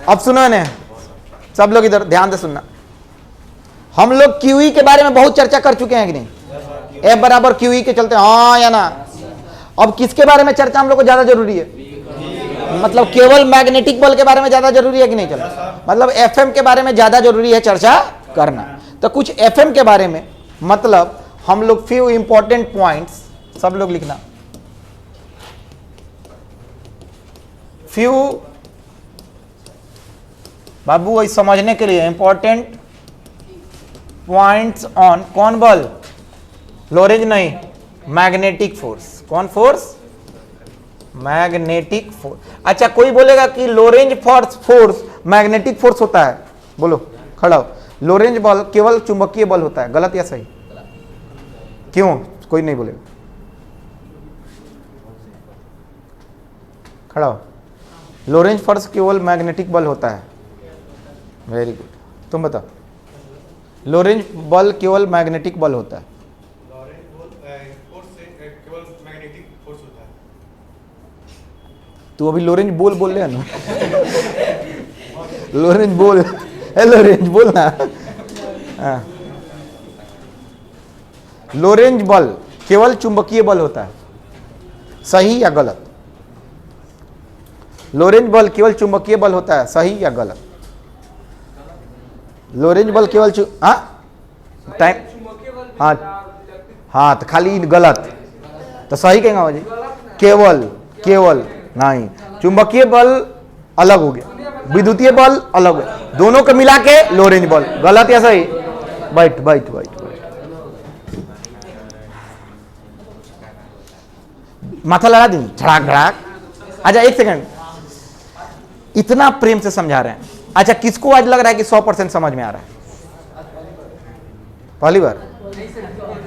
अब सुनो ने सब लोग, इधर ध्यान से सुनना। हम लोग क्यूई के बारे में बहुत चर्चा कर चुके हैं कि नहीं? F बराबर क्यूई के चलते, हाँ या ना? अब किसके बारे में चर्चा हम लोग को ज्यादा जरूरी है? मतलब केवल मैग्नेटिक बल के बारे में ज्यादा जरूरी है कि नहीं? चलो मतलब एफएम के बारे में ज्यादा जरूरी है चर्चा करना। तो कुछ एफएम के बारे में मतलब हम लोग फ्यू इंपॉर्टेंट पॉइंट्स, सब लोग लिखना, फ्यू बाबू वही समझने के लिए इंपॉर्टेंट पॉइंट्स ऑन कौन बल? लोरेंज नहीं, मैग्नेटिक फोर्स। कौन फोर्स? Magnetic force. अच्छा कोई बोलेगा कि लोरेंज फोर्स मैग्नेटिक फोर्स होता है, बोलो खड़ा हो। लोरेंज बल केवल चुंबकीय बल होता है, गलत या सही? क्यों? कोई नहीं बोलेगा, खड़ा हो। लोरेंज फोर्स केवल मैग्नेटिक बल होता है। वेरी गुड, तुम बताओ। लोरेंज बल केवल मैग्नेटिक बल होता है। तू अभी लोरेंज बोल रहे ना लोरेंज बोल, लोरेंज बोल ना। लोरेंज बल केवल चुंबकीय बल होता है। सही या गलत? लोरेंज बल केवल चुंबकीय बल होता है, सही या गलत? लोरेंज बल केवल टाइम, हाँ हाँ, तो खाली गलत, तो सही कहेंगे जी? केवल, केवल नहीं, चुंबकीय बल अलग हो गया, विद्युतीय बल अलग हो गया, दोनों को मिला के लोरेंज बल। गलत या सही? बैठ बैठ बैठ बैठ, माथा लगा दी झड़ाक झड़ाक। अच्छा एक सेकंड, इतना प्रेम से समझा रहे हैं, अच्छा किसको आज लग रहा है कि 100% समझ में आ रहा है? पहली बार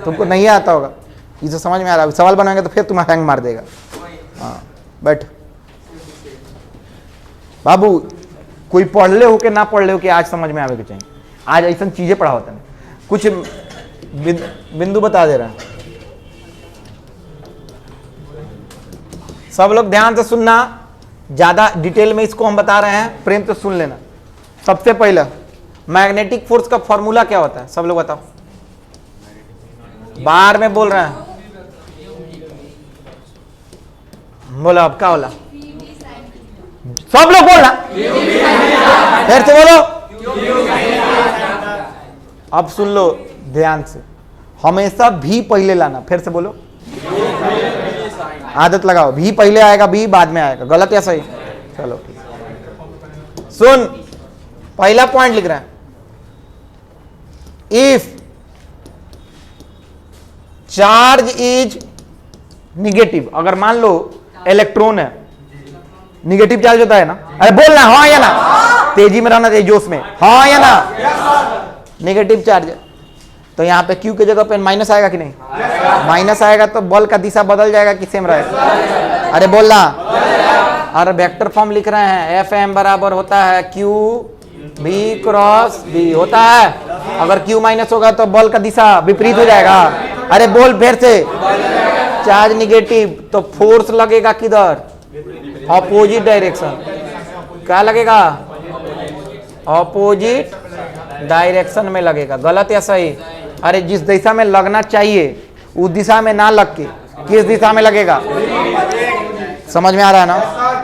तुमको नहीं आता होगा, इसे समझ में आ रहा है, सवाल बनाएंगे तो फिर तुम्हें हैंग मार देगा। हाँ बैठ बाबू, कोई पढ़ ले हो के ना पढ़ ले हो के आज समझ में आवे के चाहिए। आज ऐसा चीजें पढ़ा होता है, कुछ बिंदु बता दे रहा है, सब लोग ध्यान से सुनना, ज्यादा डिटेल में इसको हम बता रहे हैं, प्रेम से सुन लेना। सबसे पहले मैग्नेटिक फोर्स का फॉर्मूला क्या होता है, सब लोग बताओ। बार में बोल रहे हैं, बोलो अब क्या बोला, सब लोग बोलना, फिर से बोलो। अब सुन लो ध्यान से, हमेशा भी पहले लाना, फिर से बोलो, आदत लगाओ, भी पहले आएगा, भी बाद में आएगा। गलत या सही? चलो ठीक, सुन, पहला पॉइंट लिख रहे हैं, इफ चार्ज इज निगेटिव, अगर मान लो इलेक्ट्रॉन है, निगेटिव चार्ज होता है ना, अरे बोलना हाँ या ना, तेजी में रहना चाहिए, जोश में, हाँ या ना, निगेटिव चार्ज है तो यहाँ पे Q की जगह पे माइनस आएगा कि नहीं? माइनस आएगा तो बल का दिशा बदल जाएगा कि सेम रहेगा? अरे बोलना, अरे वेक्टर फॉर्म लिख रहे हैं, Fm बराबर होता है Q B क्रॉस B होता है, अगर Q माइनस होगा तो बल का दिशा विपरीत हो जाएगा। अरे बोल फिर से, चार्ज निगेटिव तो फोर्स लगेगा किधर? ऑपोजिट डायरेक्शन, क्या लगेगा? ऑपोजिट डायरेक्शन में लगेगा। गलत या सही? अरे जिस दिशा में लगना चाहिए उस दिशा में ना लग के किस दिशा में लगेगा? समझ में आ रहा है ना?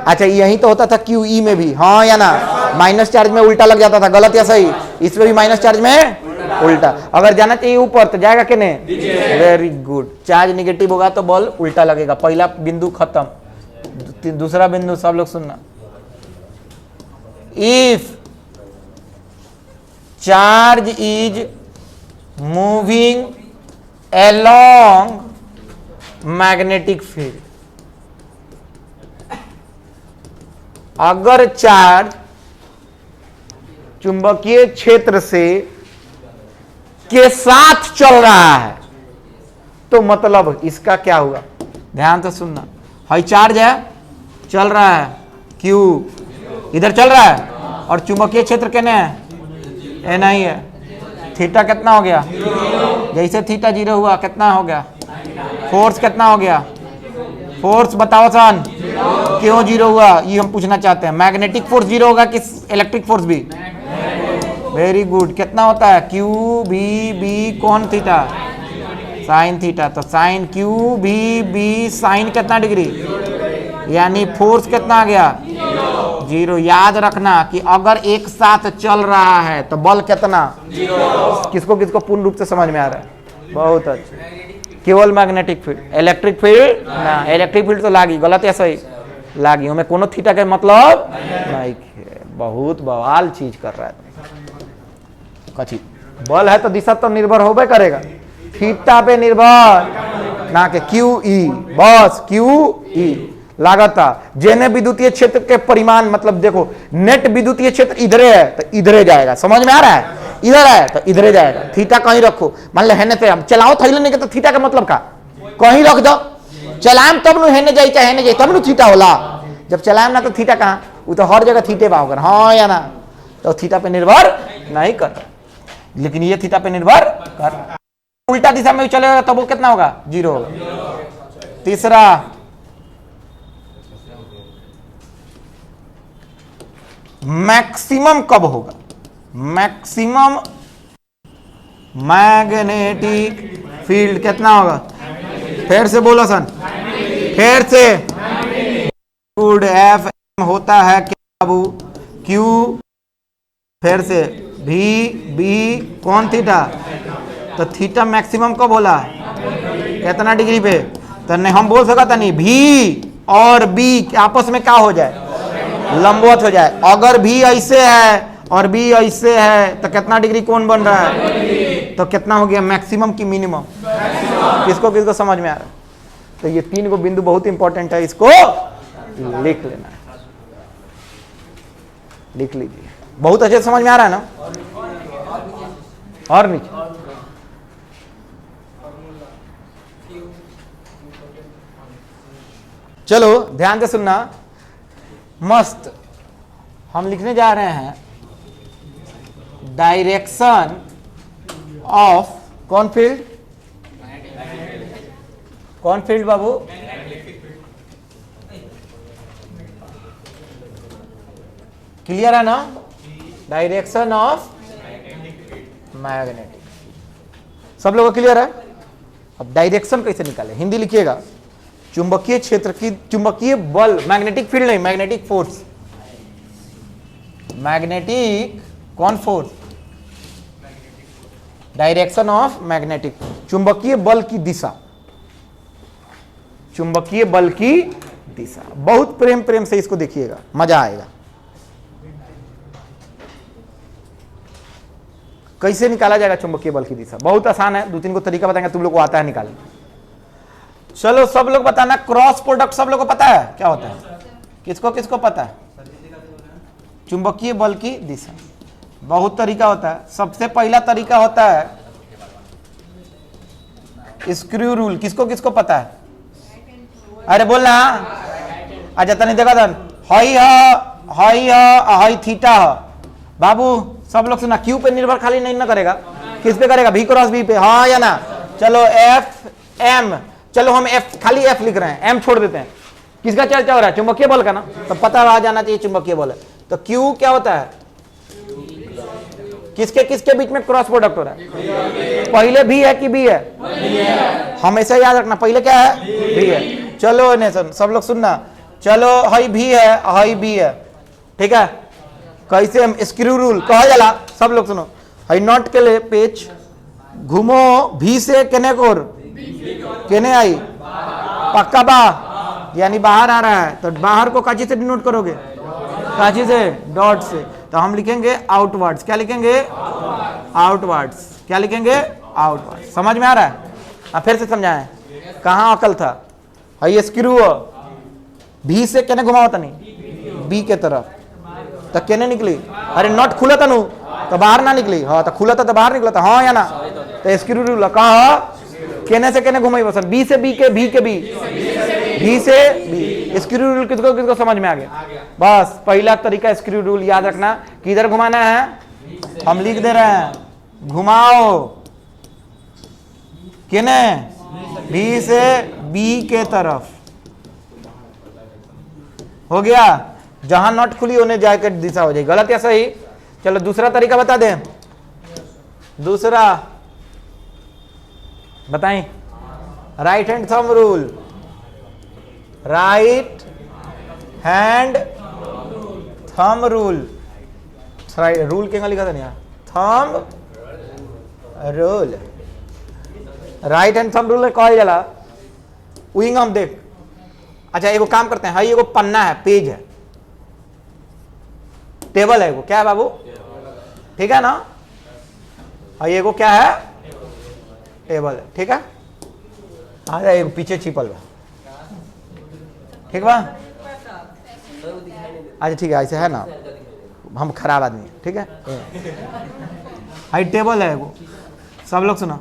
अच्छा यही तो होता था QE में भी, हाँ या ना? माइनस चार्ज में उल्टा लग जाता था। गलत या सही? इसमें भी माइनस चार्ज में उल्टा, अगर जाना चाहिए ऊपर तो जाएगा कि नहीं? वेरी गुड, चार्ज निगेटिव होगा तो बल उल्टा लगेगा। पहला बिंदु खत्म। दूसरा बिंदु सब लोग सुनना, if charge is moving along magnetic field, अगर चार्ज चुंबकीय क्षेत्र से के साथ चल रहा है तो मतलब इसका क्या हुआ? ध्यान से सुनना, हाई चार्ज है, चल रहा है, Q इधर चल रहा है और चुंबकीय क्षेत्र कितने है? N ही है। थीटा कितना हो गया? जैसे थीटा 0 हुआ कितना हो गया? फोर्स कितना हो गया? फोर्स बताओ सन, क्यों 0 हुआ ये हम पूछना चाहते हैं। मैग्नेटिक फोर्स 0 होगा कि इलेक्ट्रिक फोर्स भी? वेरी गुड, कितना होता है? Q B B कौन थीटा? साइन थीटा, तो sine Q B B sine कितना डिग्री? यानी फोर्स कितना आ गया? 0। याद रखना कि अगर एक साथ चल रहा है तो बल कितना? 0। किसको किसको पूर्ण रूप से समझ में आ रहा है? बहुत अच्छा। केवल मैग्नेटिक फील्ड, इलेक्ट्रिक फील्ड ना, इलेक्ट्रिक फील्ड तो लागी। गलत या सही? लागी, हमें कोनो थीटा के मतलब नहीं। बहुत बवाल चीज कर रहा है। कथी बल है तो दिशा तो निर्भर होबे करेगा, थीटा पे निर्भर ना के QE, बस QE लागता। जेने विद्युतीय क्षेत्र के परिमाण, मतलब देखो नेट विद्युतीय क्षेत्र इधरे है तो इधरे जाएगा। समझ में आ रहा है? इधर है तो इधरे जाएगा। थीटा कहीं रखो, मान लो हेने से हम चलाओ थैले नहीं के तो थीटा का मतलब का? कहीं रख दो, चलाएम तब नु हेने जाई चाहे हेने जाई तब नु थीटा होला। जब चलाएम ना तो थीटा कहाँ? वो तो हर जगह थीटे बा होगा, हाँ या ना? तो थीटा पे निर्भर नहीं करता, लेकिन ये थीटा पे निर्भर कर। उल्टा दिशा में चलेगा तो वो कितना होगा? 0 होगा। तीसरा, मैक्सिमम कब होगा? मैक्सिमम मैग्नेटिक फील्ड कितना होगा? फिर से बोलो सन, फिर से गुड, एफ एम होता है क्या बाबू, क्यू, फिर से भी बी, कौन थीटा, तो थीटा मैक्सिमम कब बोला, कितना डिग्री पे, तो नहीं हम बोल सकता नहीं भी और बी आपस में क्या हो जाए, लंबवत हो जाए। अगर भी ऐसे है और बी ऐसे है तो कितना डिग्री कोण बन रहा है, तो कितना हो गया, मैक्सिमम की मिनिमम। किसको किसको समझ में आ रहा है? तो ये 3 को बिंदु बहुत इंपॉर्टेंट है, इसको लिख लेना है, लिख लीजिए। बहुत अच्छे समझ में आ रहा है ना? और नीचे चलो ध्यान से सुनना, मस्त। हम लिखने जा रहे हैं डायरेक्शन ऑफ कौन फील्ड, कौन फील्ड बाबू, क्लियर है ना? डायरेक्शन ऑफ मैग्नेटिक, सब लोगों को क्लियर है? अब डायरेक्शन कैसे निकाले, हिंदी लिखिएगा, चुंबकीय क्षेत्र की, चुंबकीय बल, मैग्नेटिक फील्ड नहीं, मैग्नेटिक फोर्स, मैग्नेटिक कौन फोर्स, डायरेक्शन ऑफ मैग्नेटिक, चुंबकीय बल की दिशा, चुंबकीय बल की दिशा। बहुत प्रेम प्रेम से इसको देखिएगा, मजा आएगा। कैसे निकाला जाएगा चुंबकीय बल की दिशा, बहुत आसान है, 2-3 को तरीका बताएंगे, तुम लोग को आता है निकालने। चलो सब लोग बताना, क्रॉस प्रोडक्ट सब लोग को पता है क्या होता है, किसको किसको पता है? चुंबकीय बल की दिशा बहुत तरीका होता है। सबसे पहला तरीका होता है स्क्रू रूल, किसको किसको पता है? अरे बोलना, अच्छा तनी देखा था, हाई थीटा बाबू, सब लोग सुना, क्यू पे निर्भर खाली नहीं ना करेगा, किस पे करेगा, भी क्रॉस बी पे, हाँ या ना? चलो एफ एम, चलो हम एफ, खाली एफ लिख रहे हैं, एम छोड़ देते हैं। किसका चर्चा हो रहा है? चुंबकीय बल का ना, तो पता आ जाना चाहिए चुंबकीय बल है। तो क्यू क्या होता है, किसके किसके बीच में क्रॉस प्रोडक्ट हो रहा है? पहले भी है कि बी है, हमेशा याद रखना, पहले क्या है, भी है। चलो नेशन सब लोग सुनना, चलो हाई भी है, हाई बी है, ठीक है? कैसे हम स्क्रू रूल कहा जाला, सब लोग सुनो, हाई नॉट के लिए पेच घूमो, भी से केने कोर, केने आई, पक्का बा, यानी बाहर आ रहा है, तो बाहर को काची से डिनोट करोगे, काची से, डॉट से, तो हम लिखेंगे आउटवर्ड्स, क्या लिखेंगे, आउटवर्ड्स, क्या लिखेंगे, आउटवर्ड्स। समझ में आ रहा है? फिर से समझाएं, कहाँ अकल था, हाई स्क्रू भी से केने घुमाओ था, नहीं बी के तरफ, तो केने निकली, अरे नॉट खुला था नु, तो बाहर ना निकली, हाँ तो खुला था तो बाहर निकला था, हाँ या ना? तो स्क्रू रूल कहा, केने से केने घुमाई बस, बी से बी के, भी के बी, भी से बी। स्क्रू रूल किसको किसको समझ में आ गया? बस पहला तरीका स्क्रू रूल याद रखना, किधर घुमाना है, हम लिख दे रहे हैं, घुमाओ केने, भी से बी के तरफ, हो गया? जहां नॉट खुली होने जाकर दिशा हो जाएगी, गलत या सही? चलो दूसरा तरीका बता दें, दूसरा बताएं, right hand thumb rule, right hand thumb rule, rule के लिखा था नहीं, thumb rule, right hand thumb rule कहा जाला, विंग हम देख। अच्छा एगो काम करते हैं, एगो पन्ना है, पेज है, टेबल है, वो क्या है बाबू, ठीक है ना? एगो क्या है, टेबल है, ठीक है? अरे एगो पीछे छिपल बा, ठीक बा? अच्छा ठीक है, ऐसे है ना, हम खराब आदमी, ठीक है? हाई टेबल है एगो, सब लोग सुना,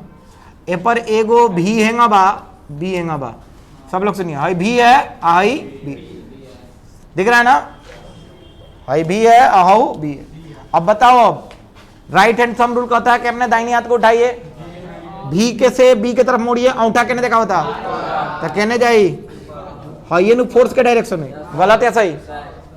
ए पर एगो भी हैंगा बा, बी हैंगा बा, सब लोग सुनिए, हाई भी है, हाई बी, दिख रहा है ना? हाई भी है, हाउ बी है। अब बताओ, अब राइट हैंड थंब रूल कहता है कि अपने दाहिने हाथ को उठाइए, भी के से बी के तरफ मोड़िए, औंठा कहने देखा होता, तो कहने जाई हाई नु फोर्स के डायरेक्शन में, गलत या सही?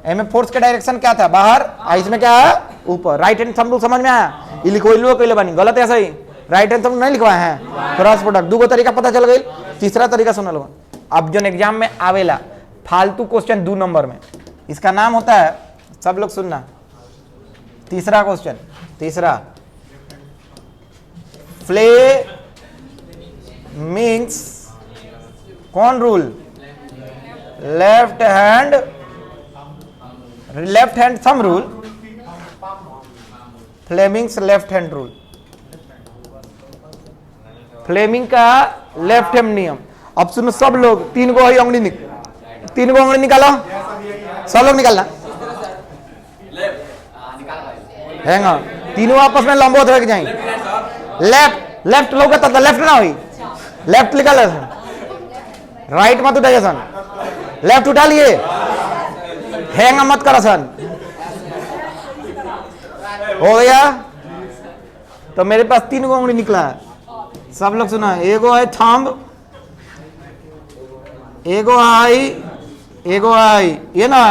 एम फोर्स के डायरेक्शन क्या था, बाहर, इसमें क्या है, ऊपर। राइट हैंड थंब रूल समझ में आया? ये लिखो लो कैले बनी, गलत या सही? राइट हैंड थंब नहीं लिखवाए हैं, क्रॉस प्रोडक्ट। दो तरीका पता चल गई, तीसरा तरीका सुन लो, अब जो एग्जाम में आवेला फालतू क्वेश्चन 2 नंबर में, इसका नाम होता है, सब लोग सुनना, तीसरा क्वेश्चन, तीसरा फ्लेमिंग्स कौन rule, left hand thumb rule, Fleming's left hand rule, Fleming का लेफ्ट हैंड नियम। अब सुनो सब लोग, 3 गो अंगुली निकालो, सब लोग निकालना, हैंगा तीनों आपस में लंबोत होके जाएंगे, लेफ्ट लोग तो लेफ्ट ना हुई, लेफ्ट निकाल, राइट मत उठाइए सन, लेफ्ट उठा लिए, हैंगा मत करो सन, हो गया। तो मेरे पास 3 गो अंगुली निकला है, सब लोग सुना, एगो है थंब, एगो आई, ये ना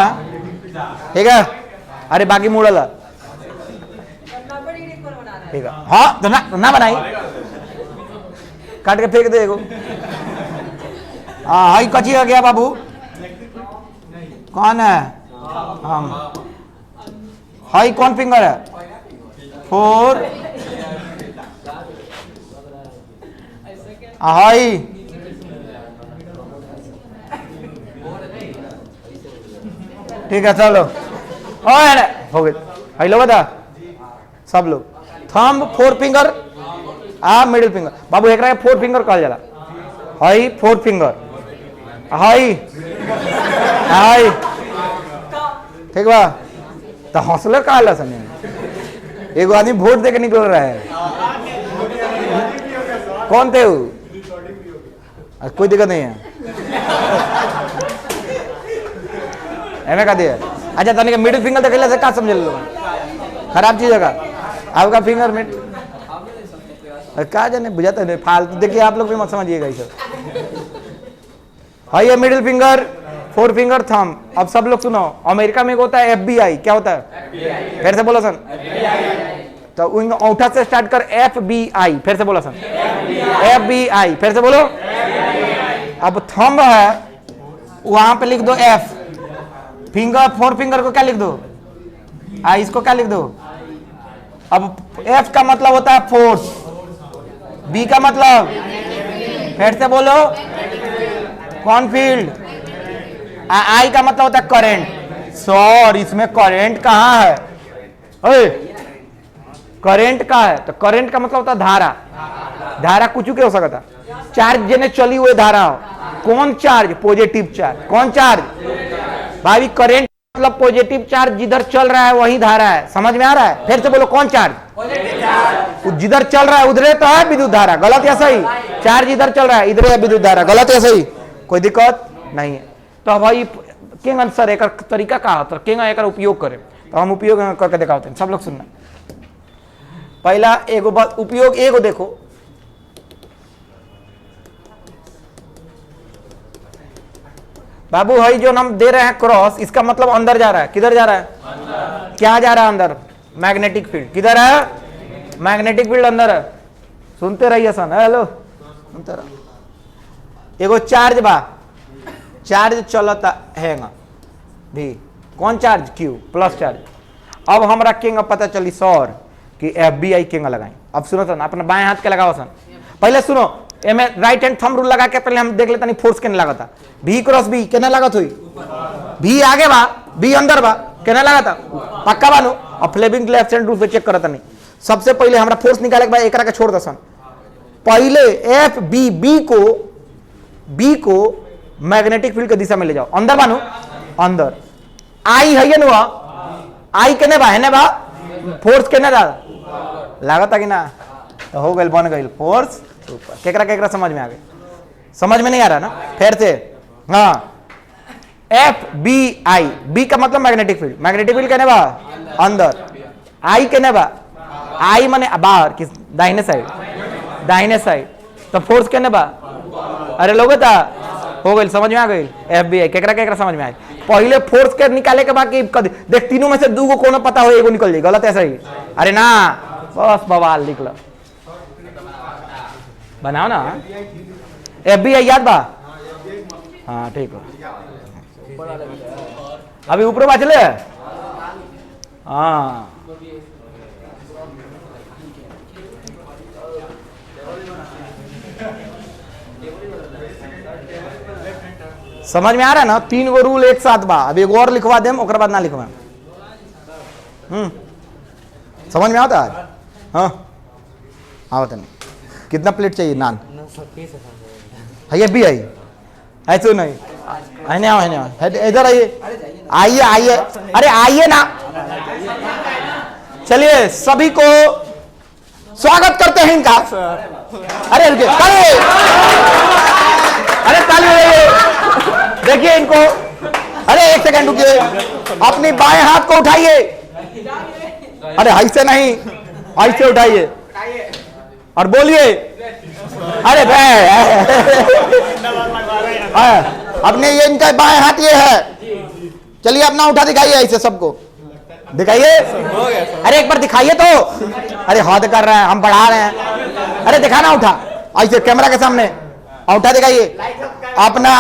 ठीक है, अरे बाकी मुड़ल ठीक है, हाँ तो ना बनाई, काट के फेंक दे एगो। हाँ हाई कची आ गया बाबू, कौन है, हम हाई कौन फिंगर है, 4, हाई ठीक है, चलो हो गए, हाई लोग था सब लोग, थंब 4 फिंगर मिडिल फिंगर, बाबू एक 4 फिंगर कहल जाला, हाई 4 फिंगर, हाई ठीक बा। तो हौसला कहला सने, एगो आदमी वोट दे के निकल रहा है, कौन थे वो, कोई दिक्कत नहीं है, एमे का दिया, अच्छा तनिक मिडिल फिंगर देखले से का समझ लो, खराब चीज है का आपका फिंगर मिड क्या जाने बुझाते नहीं फालतू, देखिए आप लोग भी मत समझिएगा ये सब। हाई है मिडिल फिंगर, 4 फिंगर थंब। अब सब लोग सुनो, अमेरिका में होता है FBI, क्या होता है, फिर से बोलो सन, तो औंठा से स्टार्ट कर, FBI, फिर से बोलो सन, FBI, फिर से बोलो। अब थंब है, वहां पे लिख दो F, फिंगर 4 फिंगर को क्या लिख दो, इसको क्या लिख दो। अब F का मतलब होता है फोर्स, B का मतलब, फिर से बोलो, कॉनफील्ड, I का मतलब होता है करंट। सर इसमें करंट कहाँ है, करंट का है, तो करंट का मतलब होता है धारा, धारा कुछ के हो सकता, चार्ज जेने चली हुई धारा हो, कौन चार्ज, पॉजिटिव चार्ज, कौन चार्ज भाई, करंट मतलब पॉजिटिव चार्ज, जिधर चल रहा है वही धारा है, समझ में आ रहा है। फिर से बोलो, कौन चार्ज, जिधर चल रहा है उधर तो है विद्युत धारा, गलत या सही, चार्ज इधर चल रहा है इधर है विद्युत धारा, गलत या सही, कोई दिक्कत नहीं है। तो भाई केंग आंसर एक तरीका का होता है, केंग एक उपयोग करें, तो हम उपयोग करके दिखाते हैं, सब लोग सुनना। पहला एगो बात, उपयोग एगो देखो, बाबू भाई जो हम दे रहे हैं क्रॉस, इसका मतलब अंदर जा रहा है, किधर जा रहा है, क्या जा रहा है अंदर, मैग्नेटिक फील्ड, किधर है, मैग्नेटिक फील्ड अंदर है, सुनते रहिए सन, हेलो सुनते रहो। एगो चार्ज बा, चार्ज चलता है भी, कौन चार्ज, Q प्लस चार्ज। अब हमरा केंगा पता चली सर कि FBI केंगा लगाई। अब सुनो सन, अपना बाएं हाथ के लगाओ सन, पहले सुनो, एमे राइट हैंड थंब रूल लगा के पहले हम देख लेते नहीं फोर्स केने लगा था, V क्रॉस B केने लागत हुई, V आगे बा, B अंदर बा, केने लगा था, पक्का बानो। अब फ्लेमिंग लेफ्ट हैंड रूल से चेक करता नहीं, सबसे पहले हमरा फोर्स निकाले के बाद एकरा के छोड़ दो सन, पहले B को मैग्नेटिक फील्ड के दिशा में ले जाओ, अंदर बानो, अंदर I है ना, I केने बा, है ना बा, फोर्स केने दा लागत कि ना, तो हो गई, बन गई फोर्स ऊपर। केकरा केकरा समझ में आ गई, समझ में नहीं आ रहा ना, फिर से, हाँ FBI, B का मतलब मैग्नेटिक फील्ड, मैग्नेटिक फील्ड केने बा अंदर, I केने बा, I माने बाहर, किस दाहिने साइड, दाहिने साइड, तो फोर्स केने बा, अरे लोगे था, हो गई, समझ में आ गई। FBI केकरा केकरा समझ में आई, पहले फोर्स के निकाले के बाद देख तीनों में से 2 को कोनो पता हो, एगो निकल जाए, गलत है सही, अरे ना बस बवाल निकला, बनाओ ना। FBI याद बा, हाँ ठीक है, अभी ऊपर बाचले हाँ समझ में आ रहा है ना? 3 गो रूल एक साथ बा। अब एगो और लिखवा देम, ओकर बाद ना लिखवा। समझ में आता है? हाँ हाँ बता। कितना प्लेट चाहिए नान? है ये भी आई ऐसे नहीं इधर आइए आइए आइए, अरे आइए ना। चलिए सभी को स्वागत करते हैं इनका। अरे रुकिए, अरे ताली बजाइए। देखिए इनको, अरे एक सेकंड रुकिए, अपनी बाएं हाथ को उठाइए। अरे ऐसे नहीं, ऐसे उठाइए और बोलिए। अरे अपने ये इनका बाएं हाथ ये है। चलिए अपना उठा दिखाइए ऐसे सबको दिखाइए। अरे एक बार दिखाइए तो। अरे हद कर रहे हैं, हम बढ़ा रहे हैं। अरे दिखाना उठा ऐसे कैमरा के सामने, उठा दिखाइए अपना,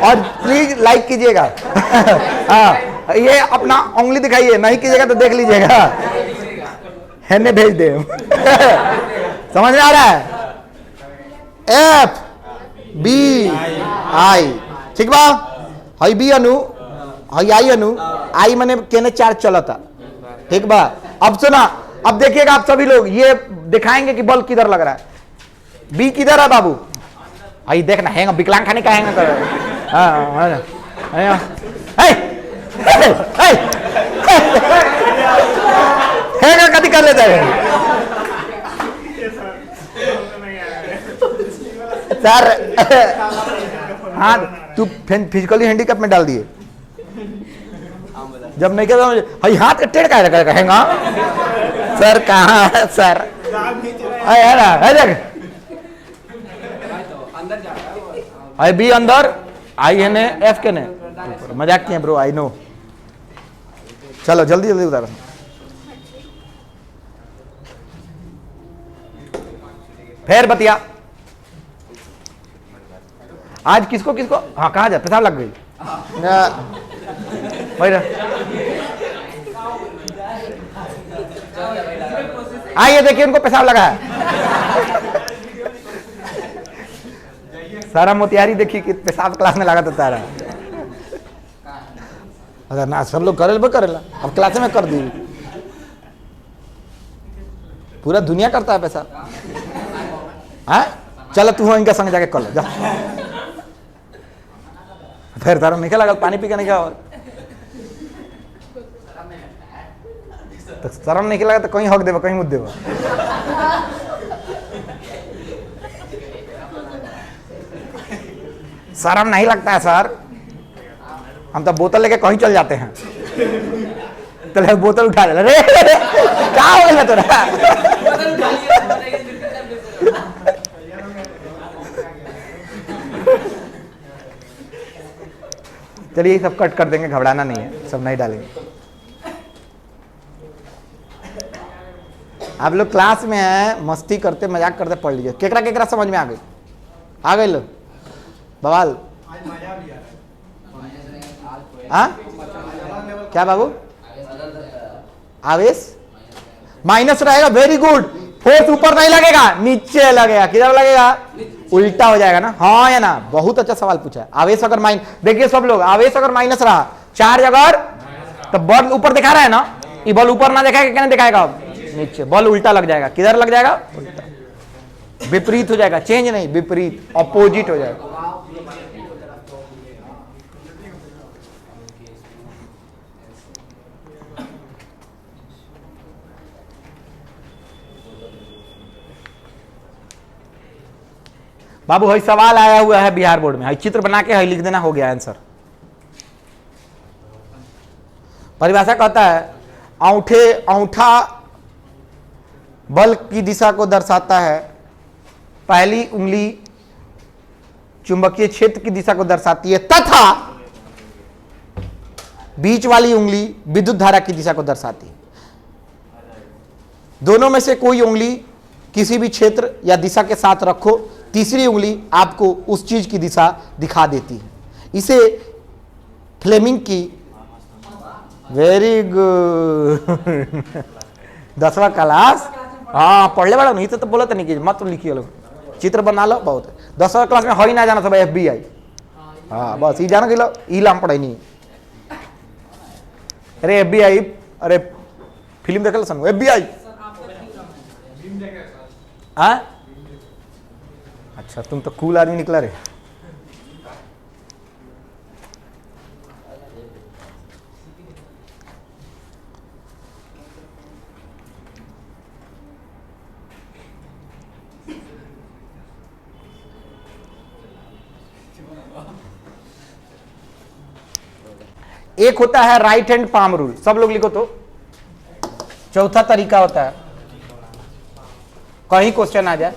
और प्लीज लाइक कीजिएगा। हाँ ये अपना उंगली दिखाइए, नहीं कीजिएगा तो देख लीजिएगा, हैने भेज दे। समझ में आ रहा है? एफ बी आई, ठीक बा? हई बी अनु, हई आई अनु, आई मैंने केने चार्ज चला था, ठीक बा? अब सुना, अब देखिएगा आप सभी लोग ये दिखाएंगे कि बल्ब किधर लग रहा है। बी किधर है बाबू? आई देखना हैंगा, विकलांग खाने का हैंगा कर। हैंगा कभी कर लेता है सर। हाँ तू फिजिकली हैंडीकैप में डाल दिए जब नहीं कहता हई हाथ टेढ़ का कहेगा सर। कहाँ है सर? आई बी अंदर, आई है ने एफ के ने, मजाक किए ब्रो, आई नो। चलो जल्दी जल्दी उतारो। फिर बतिया आज किसको किसको, हाँ कहाँ जा, पेशाब लग गई। आइए देखिए उनको पेशाब लगा है। सारा मोतियारी देखिए कि पेशाब क्लास में लगा था तारा। अगर ना सब लोग करेला, अब क्लास में कर दी। पूरा दुनिया करता है पेशाब। हाँ चलो तू इनका संग जाके कर लो जा। फिर तारा निकल लगा पानी पी के निकला, और तो शर्म नहीं लगा तो कहीं हक देबा, कहीं मुद देबा। शर्म नहीं लगता है सर? हम तो बोतल लेके कहीं चल जाते हैं, तो बोतल उठा ले। अरे क्या हो गया तोरा? चलिए सब कट कर देंगे, घबराना नहीं है, सब नहीं डालेंगे। आप लोग क्लास में हैं, मस्ती करते मजाक करते पढ़ लीजिए। केकरा केकरा समझ में आ गई? आ गई लो बवाल। हाँ क्या बाबू? आवेश माइनस रहेगा, वेरी गुड। फोर्स ऊपर नहीं लगेगा, नीचे लगेगा। किधर लगेगा? उल्टा हो जाएगा ना, हाँ या ना? बहुत अच्छा सवाल पूछा है। आवेश अगर माइनस, देखिए सब लोग, आवेश अगर माइनस रहा, चार्ज अगर, तो बॉल ऊपर दिखा रहा है ना, ये बॉल ऊपर ना दिखाएगा, क्या नहीं दिखाएगा? नीचे। बॉल उल्टा लग जाएगा। किधर लग जाएगा? उल्टा, विपरीत हो जाएगा। चेंज नहीं, विपरीत, ऑपोजिट हो जाएगा। बाबू हई सवाल आया हुआ है बिहार बोर्ड में, हई चित्र बना के हई लिख देना, हो गया आंसर। परिभाषा कहता है औंठा बल की दिशा को दर्शाता है। पहली उंगली चुंबकीय क्षेत्र की दिशा को दर्शाती है, तथा बीच वाली उंगली विद्युत धारा की दिशा को दर्शाती है। दोनों में से कोई उंगली किसी भी क्षेत्र या दिशा के साथ रखो, तीसरी उंगली आपको उस चीज की दिशा दिखा देती है। इसे फ्लेमिंग की, वेरी गुड 10वां क्लास, हाँ पढ़ ले बड़ा नहीं तो बोला नहीं कि मत लिखिए लोग, चित्र बना लो बहुत। 10वां क्लास में हो ही ना जाना सब FBI, हाँ बस ये जाना कि ई लाम पढ़ाई नहीं। अरे FBI, अरे फिल्म देखे सन FBI, हाँ अच्छा तुम तो कूल आदमी निकला रे। एक होता है राइट हैंड पाम रूल, सब लोग लिखो तो। चौथा तरीका होता है, कहीं क्वेश्चन आ जाए,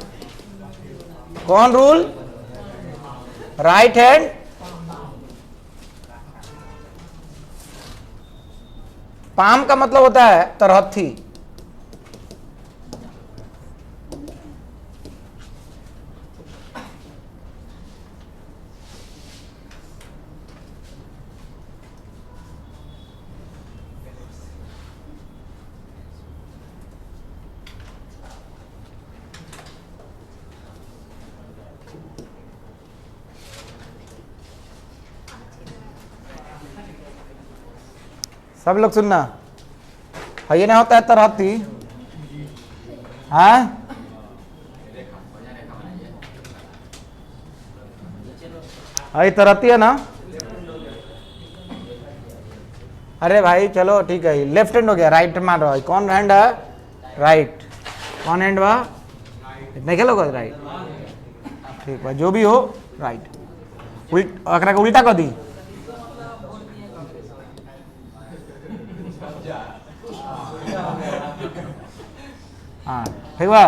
कौन रूल? राइट हैंड पाम का मतलब होता है तरहथी। सब लोग सुनना, ये ना होता है तरहती, हाँ ये तरहती है ना। अरे भाई चलो ठीक है, लेफ्ट हैंड हो गया, राइट मार रहा है, कौन हैंड है? राइट, कौन हैंड बा? नहीं खेलोगे राइट, ठीक है जो भी हो राइट। अकरा का उल्टा कर दी, हाँ ठीक बा,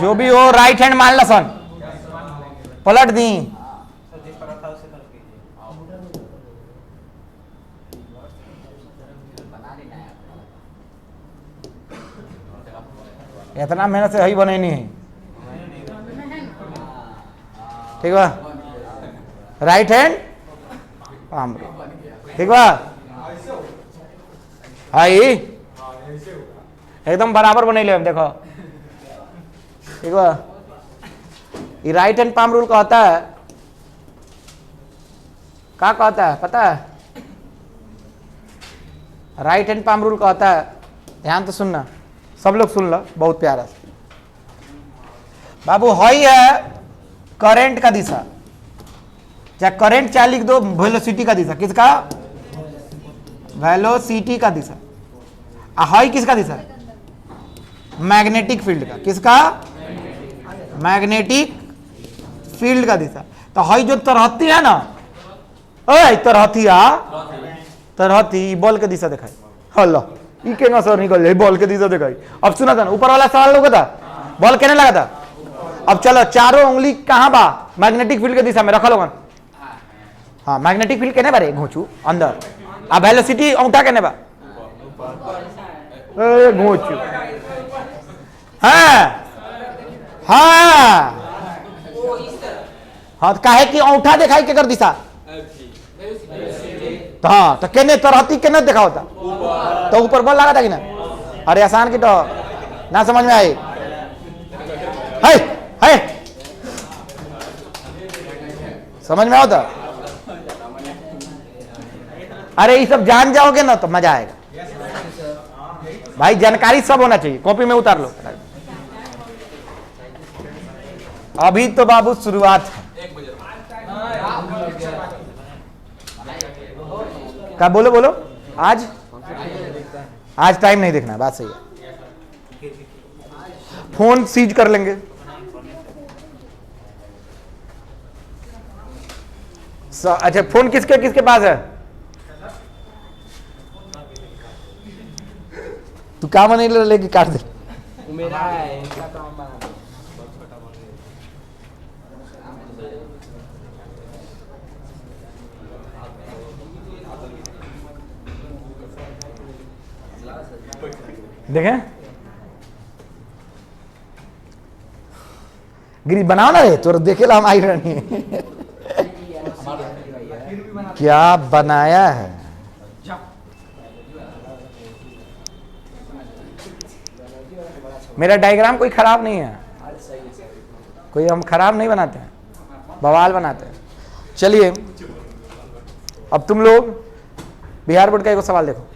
जो भी हो राइट हैंड मान लसन, पलट दी। इतना मेहनत से ही बने नहीं है, ठीक बा, राइट हैंड पाम, ठीक बा, हाई एकदम बराबर बने ले, देखो ठीक बा। ये राइट हैंड पाम रूल कहता है, क्या कहता है पता है? राइट हैंड पाम रूल कहता है, ध्यान तो सुनना, सब लोग सुन लो बहुत प्यारा से। बाबू हई है करंट का दिशा, चाहे करंट चाहे लिख दो वेलोसिटी का दिशा, किसका? वेलोसिटी का दिशा। हाई किसका दिशा? मैग्नेटिक फील्ड का, किसका? मैग्नेटिक फील्ड का दिशा। तो हाई जो तरहती है ना, ओए तरहती बॉल के दिशा दिखाई, हल्ला ई केना सर निकल जाए, बॉल के दिशा दिखाई। अब सुना था ना ऊपर वाला सवाल लोग था, बॉल कहने लगा था। अब चलो चारों उंगली कहां बा? मैग्नेटिक फील्ड के दिशा में रखा लोगन, हाँ मैग्नेटिक फील्ड कहने बारे घोचू अंदर, अब वेलोसिटी औंठा कहने बा घोचू, हाँ हाँ हाँ, काहे कि औंठा दिखाई के कर दिशा, तो हाँ तो कहने तरहती कहने देखा होता, तो ऊपर बॉल लगा था कि ना। अरे आसान की तो ना समझ में आई, है समझ में आता। अरे ये सब जान जाओगे ना तो मजा आएगा भाई, जानकारी सब होना चाहिए, कॉपी में उतार लो। अभी तो बाबू शुरुआत है, क्या बोलो बोलो, आज टाइम नहीं देखना, बात सही है। फोन सीज कर लेंगे, अच्छा फोन किसके किसके पास है? तू क्या बने लेके काट दे, मेरा है, इनका काम बना दो। देखें गिरी बनाओ ना रे, तो देखेला हम आई रहनी क्या बनाया है। मेरा डायग्राम कोई खराब नहीं है, कोई हम खराब नहीं बनाते हैं, बवाल बनाते हैं। चलिए अब तुम लोग बिहार बोर्ड का एक सवाल देखो।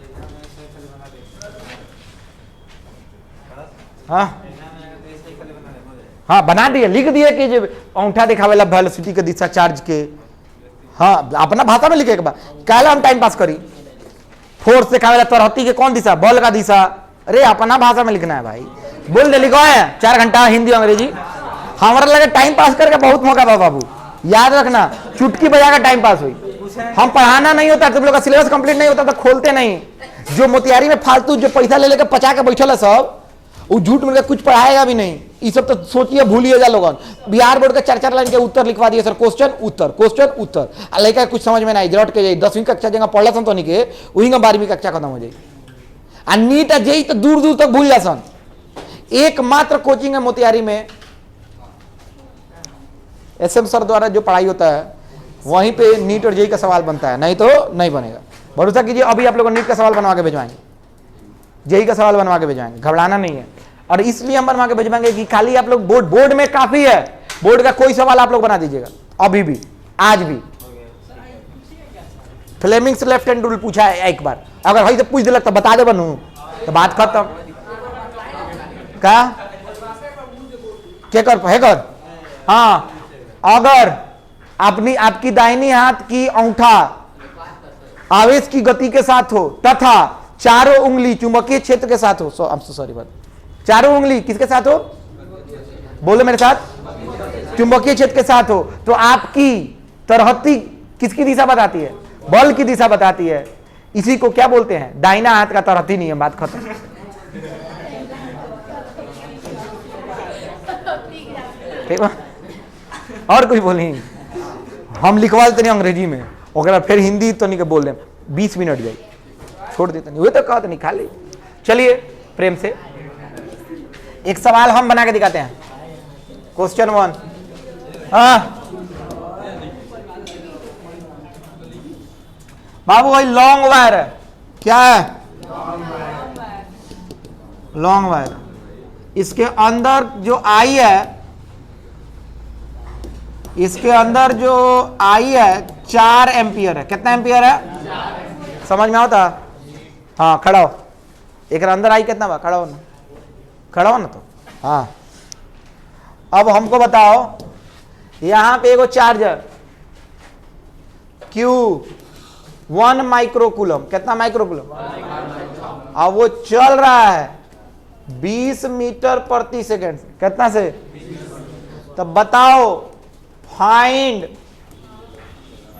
हाँ बना दिए, लिख दिए कि जो अंगूठा दिखावेला वेलोसिटी के दिशा चार्ज के, हाँ अपना भाषा में लिखे के बाद काला हम टाइम पास करी। फोर्स दिखावेला तरहती के कौन दिशा, बल का दिशा। अरे अपना भाषा में लिखना है भाई, बोल दे लिखो है 4 घंटा हिंदी अंग्रेजी। हमारा लगे टाइम पास करके बहुत मौका बा बाबू, याद रखना चुटकी बजा कर टाइम पास हुई। हम पढ़ाना नहीं होता, तुम लोग का सिलेबस कंप्लीट नहीं होता तो खोलते नहीं। जो मोतिहारी में फालतू जो पैसा ले लेकर पचा के बैठल है सब, वो झूठ मिलकर कुछ पढ़ाएगा भी नहीं। ये सब तो सोचिए भूलिए जा लोगन। बिहार बोर्ड के 4-4 लाइन के उत्तर लिखवा दिए सर, क्वेश्चन उत्तर लड़का कुछ समझ में नहीं, जरूरत के जाए 10वीं कक्षा जगह पढ़ला सन तो नहीं के वही 12वीं कक्षा खत्म हो जाए। आ नीट आ जेई तो दूर दूर तक भूल जा सन। एकमात्र कोचिंग है मोतिहारी में, SM सर द्वारा जो पढ़ाई होता है वहीं पे नीट और जेई का सवाल बनता है, नहीं तो नहीं बनेगा। भरोसा कीजिए अभी आप लोग नीट का सवाल बनवा के भिजवाएंगे, जेई का सवाल बनवा के भेजवाएंगे, घबराना नहीं है। और इसलिए हम बनवा के भेजवाएंगे कि खाली आप लोग बोर्ड में काफी है, बोर्ड का कोई सवाल आप लोग बना दीजिएगा। अभी भी आज भी फ्लेमिंग्स लेफ्ट हैंड रूल पूछा है एक बार, अगर वही से पूछ दिलक तो बता दे बनू तो बात खत्म। का कर हाँ, अगर आपकी दाहिनी हाथ की अंगूठा आवेश की गति के साथ हो तथा चारों उंगली चुंबकीय क्षेत्र के साथ हो, सॉरी बात, चारों उंगली किसके साथ हो, बोलो मेरे साथ, चुंबकीय क्षेत्र के साथ हो, तो आपकी तरहती किसकी दिशा बताती है, बल की दिशा बताती है। इसी को क्या बोलते हैं, दाहिना हाथ का तरहती नियम। बात खत्म। ठीक है, और कुछ बोली हम लिखवा देते नहीं अंग्रेजी में, ओकरा फिर हिंदी तो नहीं के बोल रहे 20 मिनट जाए छोड़ देते नहीं, वो तो कहते नहीं खाली। चलिए प्रेम से एक सवाल हम बना के दिखाते हैं। क्वेश्चन 1, बाबू भाई लॉन्ग वायर है, क्या है, लॉन्ग वायर। इसके अंदर जो आई है, इसके अंदर जो आई है 4 एम्पियर है। कितना एम्पियर है, समझ में आता? हाँ खड़ा हो, एक अंदर आई कितना बा, खड़ा हो ना, खड़ा हो ना तो। हाँ अब हमको बताओ, यहां पे एगो चार्जर Q1 माइक्रोकूलम, कितना माइक्रोकूलम, अब वो चल रहा है 20 मीटर प्रति सेकेंड। कितना से, तब बताओ find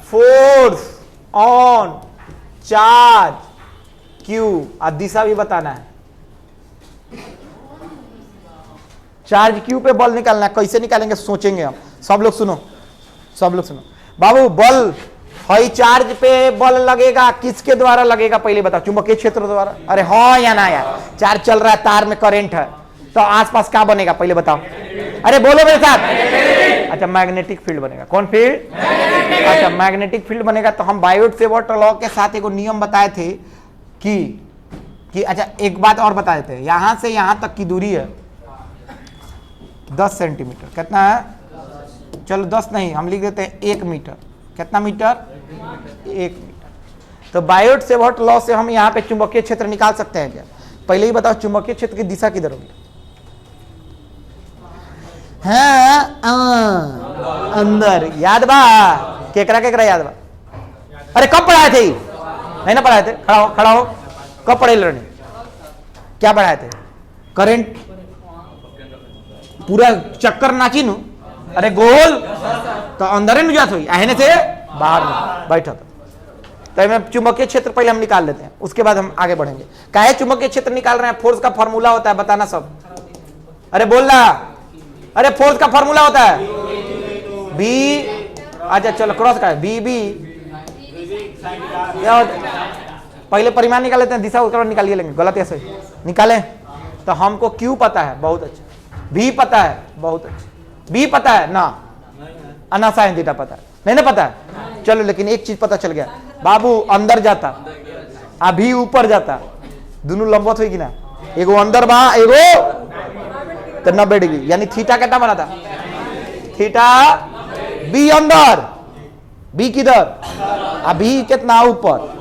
force on charge Q। और दिशा भी बताना है, चार्ज Q पे बल निकालना है। कैसे निकालेंगे सोचेंगे हम, सब लोग सुनो, सब लोग सुनो। बाबू बल हई चार्ज पे बल लगेगा, किसके द्वारा लगेगा पहले बताओ, चुंबकीय क्षेत्र द्वारा। अरे हाँ या ना यार, चार्ज चल रहा है, तार में करंट है, तो आसपास क्या बनेगा पहले बताओ, अरे बोलो मेरे साथ। अच्छा मैग्नेटिक फील्ड बनेगा, कौन फील्ड, अच्छा मैग्नेटिक फील्ड बनेगा। तो हम बायोट-सेवर्ट लॉ के साथ एक नियम बताए थे कि अच्छा एक बात और बताए थे, यहां से यहां तक की दूरी है 10 सेंटीमीटर। कितना है, चलो 10 नहीं, हम लिख देते हैं 1 मीटर। कितना मीटर, 1 मीटर। तो बायोट-सेवर्ट लॉ से हम यहाँ पे चुंबकीय क्षेत्र निकाल सकते हैं क्या, पहले ही बताओ चुंबकीय क्षेत्र की दिशा किधर होगी, अंदर। याद बा, केकरा याद बा, अरे कब पढ़ाए थे, नहीं ना पढ़ाए थे, खड़ा हो, कब पढ़े लड़ने, क्या पढ़ाए थे, करंट पूरा चक्कर नाची नु, अरे गोल तो अंदर ही जात हुई, आहने से बाहर में बैठा था। तो में चुंबकीय क्षेत्र पहले हम निकाल लेते हैं, उसके बाद हम आगे बढ़ेंगे। काहे चुंबकीय क्षेत्र निकाल रहे हैं, फोर्स का फॉर्मूला होता है, बताना सब, अरे बोल रहा, अरे फोर्स का फॉर्मूला होता है बी, अच्छा चलो क्रॉस का बी बी, पहले परिमाण निकाल लेते हैं, दिशा उसके बाद निकालिए लेंगे, गलत ऐसे निकालें। तो हमको क्यू पता है, बहुत अच्छा, भी पता है, बहुत अच्छा, बी पता है ना, अन्ना साइन थीटा पता है, नहीं ना पता है, चलो लेकिन एक चीज पता चल गया बाबू, अंदर जाता अभी ऊपर जाता, दोनों लंबवत हुई कि ना, एगो अंदर बा एगो तो 90 डिग्री, यानी थीटा कितना बना था, थीटा बी अंदर, बी किधर, अभी कितना ऊपर।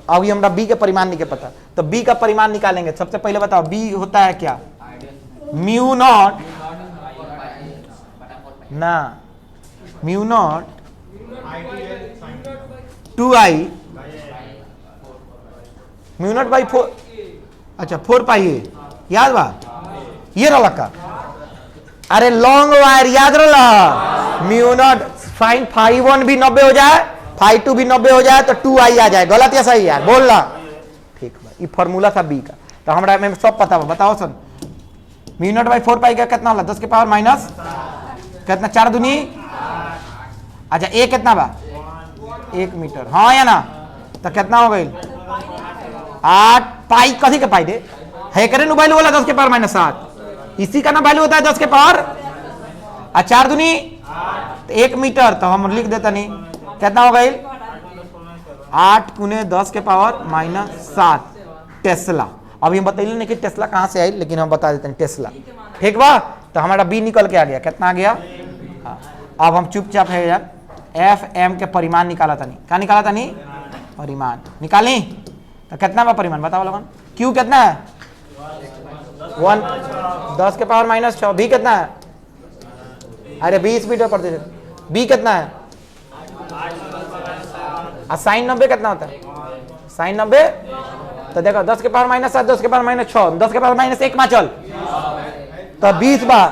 अभी हमरा बी के परिमाण नहीं के पता, तो बी का परिमाण निकालेंगे। सबसे पहले बताओ बी होता है क्या, म्यू नॉट ना, mu naught 2i, mu naught by 4, अच्छा 4 पाई है, याद बा ये रहा का, अरे लॉन्ग वायर याद रहा, म्यू नॉट फाइन फाइव 1 भी 90 हो जाए, फाइव 2 भी 90 हो जाए तो 2i आ जाए, गलत या सही यार बोलना, ठीक है, ये फॉर्मूला था बी का, तो हमरा में सब पता बा, बताओ सुन, म्यू नॉट बाई 4 पाई का कितना होला, 10 के पावर माइनस कितना, 4 दूनी, अच्छा ए कितना बा 1 मीटर, हाँ या ना, तो कितना हो गई 8 पाई, कथी के पाई दे है करे नु वैल्यू वाला 10 के पावर माइनस 7, इसी का ना वैल्यू होता है 10 के पावर, 4 दूनी 1 मीटर, तो हम लिख देता नहीं कितना हो गई 8 गुने 10 के पावर माइनस 7 टेस्ला। अभी हम बताइए नहीं कि टेस्ला कहां से आई, लेकिन हम बता देते हैं टेस्ला, ठीक बा, तो हमारा बी निकल के आ गया, कितना आ गया, हाँ। अब हम चुपचाप है यार एफ एम के परिमाण निकाला था नहीं, क्या निकाला था नहीं, परिमाण निकाली, तो कितना बा परिमाण बताओ लोगन, क्यू कितना है 1 10 के पावर माइनस 6, बी कितना है, अरे 20 मीटर प्रति सेकंड, बी कितना है, साइन 90 कितना होता है, साइन 90, तो देखो 10 के पावर माइनस 7, 10 के पावर माइनस 6, 10 के पावर माइनस 1 में चल, तो 20 बा,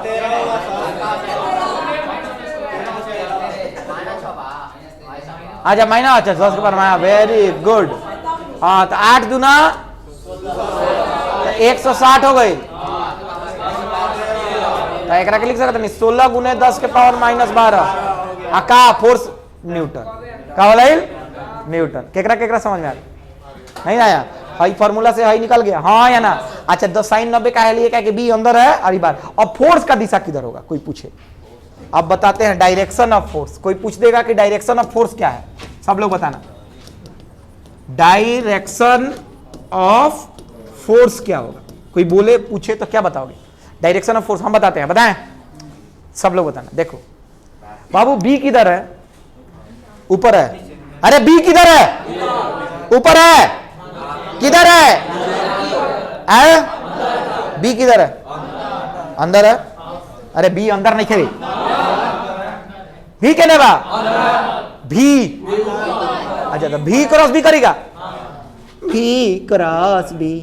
अच्छा माइनस, अच्छा 10 के पावर माइनस, वेरी गुड, हाँ तो 8 दूना 160 हो गई, तो एक लिख सकते नहीं 16 गुने 10 के पावर माइनस 12, का फोर्स न्यूटन, का बोला न्यूटन, केकरा केकरा समझ में आ नहीं आया, हाई फार्मूला से हाई निकल गया, हाँ या ना, अच्छा 10 साइन 90 का है लिए क्या कि बी अंदर है, अरे बार, अब फोर्स का दिशा किधर होगा कोई पूछे, अब बताते हैं डायरेक्शन ऑफ फोर्स, कोई पूछ देगा कि डायरेक्शन ऑफ फोर्स क्या है, सब लोग बताना, डायरेक्शन ऑफ फोर्स क्या होगा, कोई बोले पूछे तो क्या बताओगे, डायरेक्शन ऑफ फोर्स हम बताते हैं, बताएं सब लोग बताना, देखो बाबू बी किधर है, ऊपर है, अरे बी किधर है, ऊपर है, किधर है, बी किधर है, अंदर है, अरे बी अंदर नहीं खेली, भी कहने बा भी, अच्छा तो भी क्रॉस भी करेगा, भी क्रॉस भी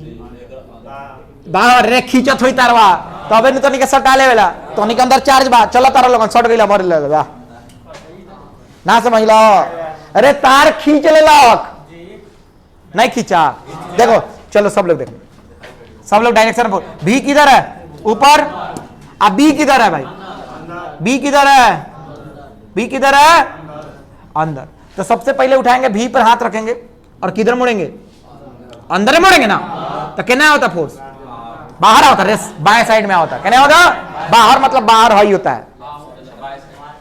बाहर रे खींचत हुई तारवा, तबे नहीं तो निके सटा लेवेला, तो निके अंदर चार्ज बा, चलो तारा लोगन सट गइला मर ले बा, ना समझ लो, अरे तार खींच ले लक, नहीं खींचा, देखो चलो सब लोग देखो, सब लोग डायरेक्शन भी किधर है, ऊपर, अब बी किधर है भाई, बी किधर है, बी किधर है, अंदर, तो सबसे पहले उठाएंगे भी पर हाथ रखेंगे और किधर मुड़ेंगे, अंदर मुड़ेंगे ना, तो क्या होता फोर्स, बाहर होता, रेस बाएं साइड में होता, क्या होगा, बाहर मतलब बाहर हाई होता है,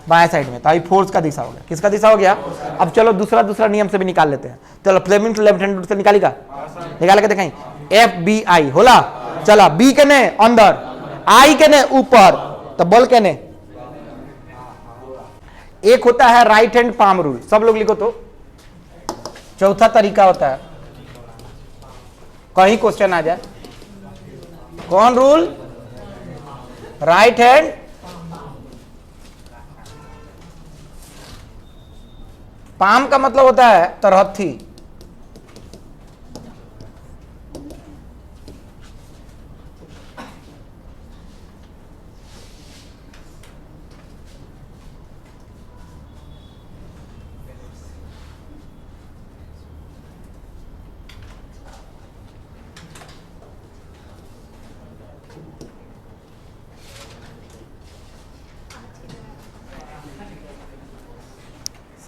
बाएं साइड में, तो फोर्स का दिशा हो गया, किसका दिशा हो गया। अब चलो दूसरा नियम से भी निकाल लेते हैं, चलो फ्लेमिंग लेफ्ट हैंड से निकालेगा, निकाल के देखें, एफ बी आई होला, चला बी के ने अंदर, आई के ने ऊपर, तो बल के ने, एक होता है राइट हैंड पाम रूल, सब लोग लिखो तो, चौथा तरीका होता है, कहीं क्वेश्चन आ जाए, कौन रूल, राइट हैंड पाम का मतलब होता है तरहथी,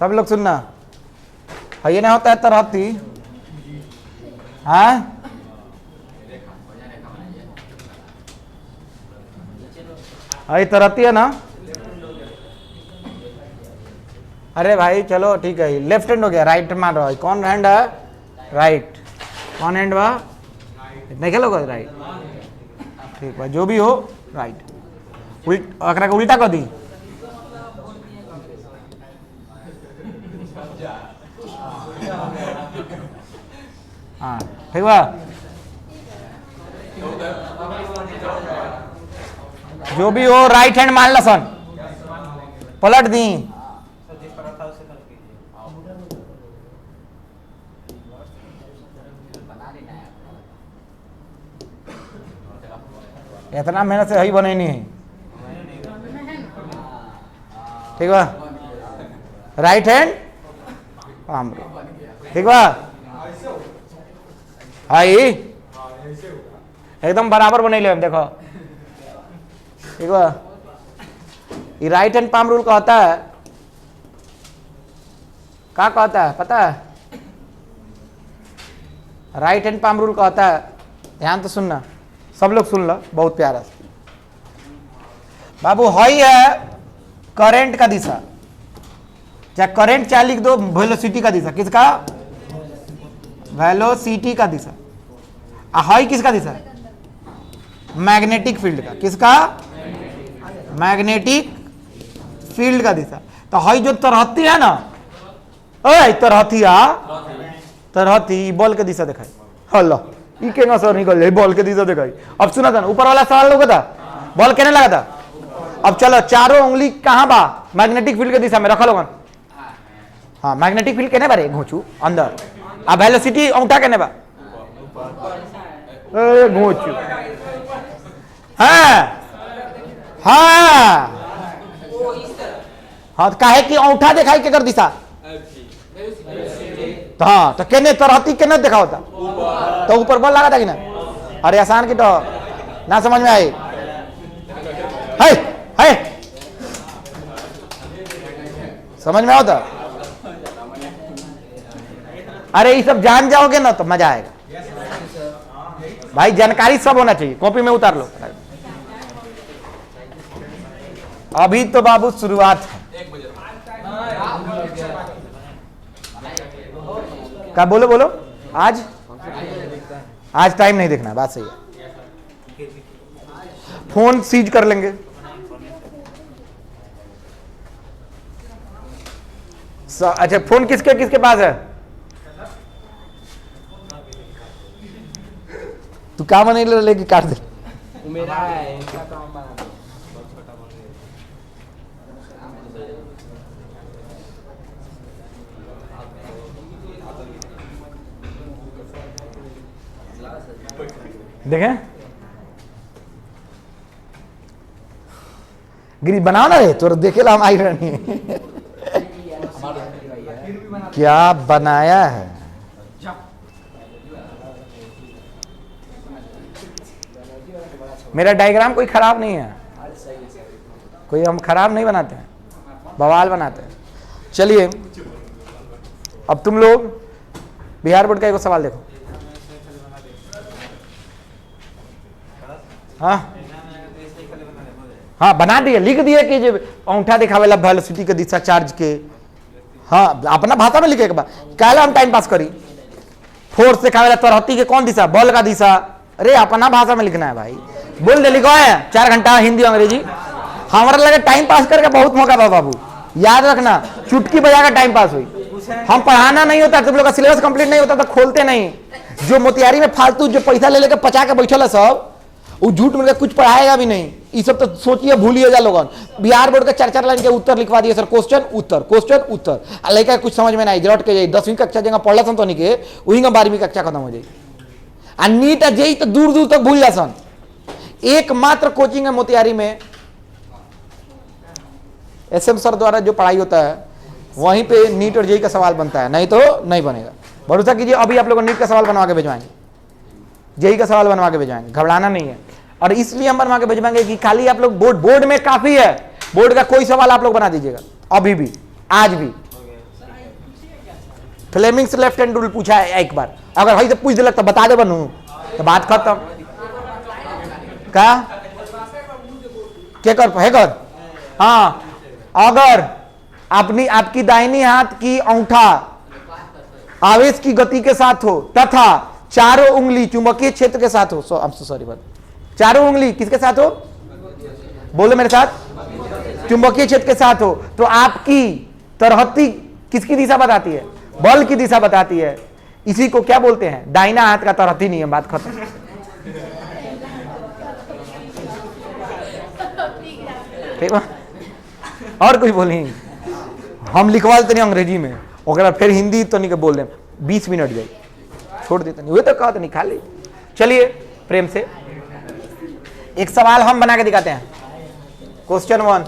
सब लोग सुनना, ये ना होता है तरहती, हाँ ये तरहती है ना, अरे भाई चलो ठीक है, लेफ्ट हैंड हो गया, राइट मार रहा है। कौन हैंड है? राइट। कौन हैंड बा? नहीं खेलोगे राइट, ठीक बा, जो भी हो राइट। अकरा के उल्टा कर दी। हाँ ठीक बा, जो भी हो राइट हैंड मान लसन, पलट दी। इतना मेहनत से ही बने नहीं है, ठीक बा। राइट हैंड पाम, ठीक बा। हाई एकदम बराबर बने ले, देखो ठीक बा। ये राइट हैंड पाम रूल कहता है, क्या कहता है पता है? राइट हैंड पाम रूल कहता है, ध्यान तो सुनना, सब लोग सुन लो बहुत प्यारा से। बाबू हाई है करंट का दिशा, चाहे करंट चाहे लिख दो वेलोसिटी का दिशा। किसका? वेलोसिटी का दिशा। हाई किसका दिशा? मैग्नेटिक फील्ड का। किसका? मैग्नेटिक फील्ड का दिशा। तो हाई जो तरहती है ना, ओए तरहती बॉल के दिशा दिखाई। हल्ला ई के सर निकल जाए, बॉल के दिशा दिखाई। अब सुना था ना, ऊपर वाला सवाल लोग था, बॉल कहने लगा था। अब चलो चारों उंगली कहां बा? मैग्नेटिक फील्ड के दिशा में रखा लोगन। हाँ मैग्नेटिक फील्ड कहने बारे घोचू अंदर, अब वेलोसिटी अंगूठा कहने बा घोचू। हाँ हाँ हाँ, काहे कि अंगूठा दिखाई के कर दिशा। तो हाँ तो कहने तरहती कहने देखा होता, तो ऊपर बॉल लगा था कि ना? अरे आसान की तो ना समझ में आई है समझ में होता। अरे ये सब जान जाओगे ना तो मजा आएगा भाई, जानकारी सब होना चाहिए, कॉपी में उतार लो। अभी तो बाबू शुरुआत है। क्या बोलो बोलो? आज टाइम नहीं देखना, बात सही है। फोन सीज कर लेंगे। अच्छा फोन किसके किसके पास है? तू काम नहीं लेके काट दे। मेरा है, इनका काम बना दो। देखें गिरी बनाओ ना रे, तो देखे ला हम आई रहनी क्या बनाया है। मेरा डायग्राम कोई खराब नहीं है, कोई हम खराब नहीं बनाते हैं, बवाल बनाते हैं। चलिए अब तुम लोग बिहार बोर्ड का एक सवाल देखो। हाँ बना दिए, लिख दिए कि जो अंगूठा दिखावेला वेलोसिटी के दिशा चार्ज के। हाँ अपना भाषा में लिखे के बाद कहला हम टाइम पास करी। फोर्स दिखावेला तरहती के कौन दिशा? बॉल का दिशा। अरे अपना भाषा में लिखना है भाई, बोल दे लिखो है 4 घंटा हिंदी अंग्रेजी। हमारा लगे टाइम पास करके बहुत मौका था बाबू, याद रखना, चुटकी बजा कर टाइम पास हुई। हम पढ़ाना नहीं होता, तुम लोग का सिलेबस कंप्लीट नहीं होता तो खोलते नहीं। जो मोतिहारी में फालतू जो पैसा ले लेकर पचा के बैठल है सब, वो झूठ मिलकर कुछ पढ़ाएगा भी नहीं। ये सब तो सोचिए भूलिए जा लोगन। बिहार बोर्ड का 4-4 लाइन के उत्तर लिखवा दिए सर, क्वेश्चन उत्तर लड़का कुछ समझ में नहीं, जरूरत के जाए 10वीं कक्षा जगह पढ़ला सन तो नहीं के वही 12वीं कक्षा खत्म हो जाए। आ नीट आ जेई तो दूर दूर तक भूल जा सन। एकमात्र कोचिंग है मोतिहारी में, एसएम सर द्वारा जो पढ़ाई होता है वहीं पे नीट और जेई का सवाल बनता है, नहीं तो नहीं बनेगा। भरोसा कीजिए, अभी आप लोगों को नीट का सवाल बनवा के भिजवाएंगे, जेई का सवाल बनवा के भिजवाएंगे, घबराना नहीं है। और इसलिए हम बनवा के भिजवाएंगे कि खाली आप लोग बोर्ड में काफी है, बोर्ड का कोई सवाल आप लोग बना दीजिएगा, अभी भी आज भी। फ्लेमिंग्स लेफ्ट हैंड रूल पूछा है एक बार, अगर भाई से पूछ दिलक तो बता दे बनू तो बात खत्म। क्या कर हाँ, अगर अपनी आपकी दाहिनी हाथ की अंगूठा आवेश की गति के साथ हो तथा चारों उंगली चुंबकीय क्षेत्र के साथ हो, सॉरी बात, चारों उंगली किसके साथ हो, बोलो मेरे साथ, चुंबकीय क्षेत्र के साथ हो, तो आपकी तरहत्ती किसकी दिशा बताती है, बल की दिशा बताती है। इसी को क्या बोलते हैं, दाहिना हाथ का तरहत्ती नियम। बात खत्म। ठीक है, और कुछ बोली हम लिखवा देते नहीं अंग्रेजी में, और फिर हिंदी तो नहीं के बोल रहे 20 मिनट जाए छोड़ देते नहीं, वो तो कहा तो नहीं खाली। चलिए प्रेम से एक सवाल हम बना के दिखाते हैं। क्वेश्चन 1,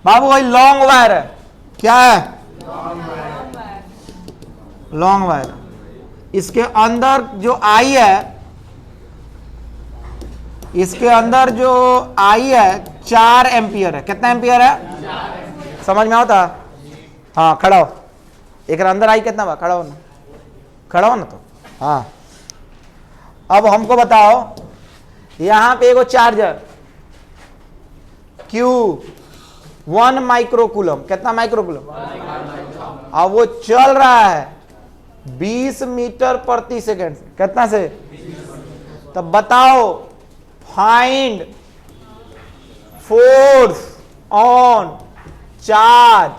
बाबू भाई लॉन्ग वायर है, क्या है, लॉन्ग वायर, इसके अंदर जो आई है, इसके अंदर जो आई है 4 एम्पियर है। कितना एम्पियर है, समझ में आता? हाँ खड़ा हो, एक अंदर आई कितना बा, खड़ा हो ना, खड़ा हो ना तो। हाँ अब हमको बताओ, यहां पे एगो चार्जर Q 1 माइक्रोकूलम, कितना माइक्रोकूलम, अब वो चल रहा है 20 मीटर प्रति सेकेंड से, कितना से, तब बताओ find force on charge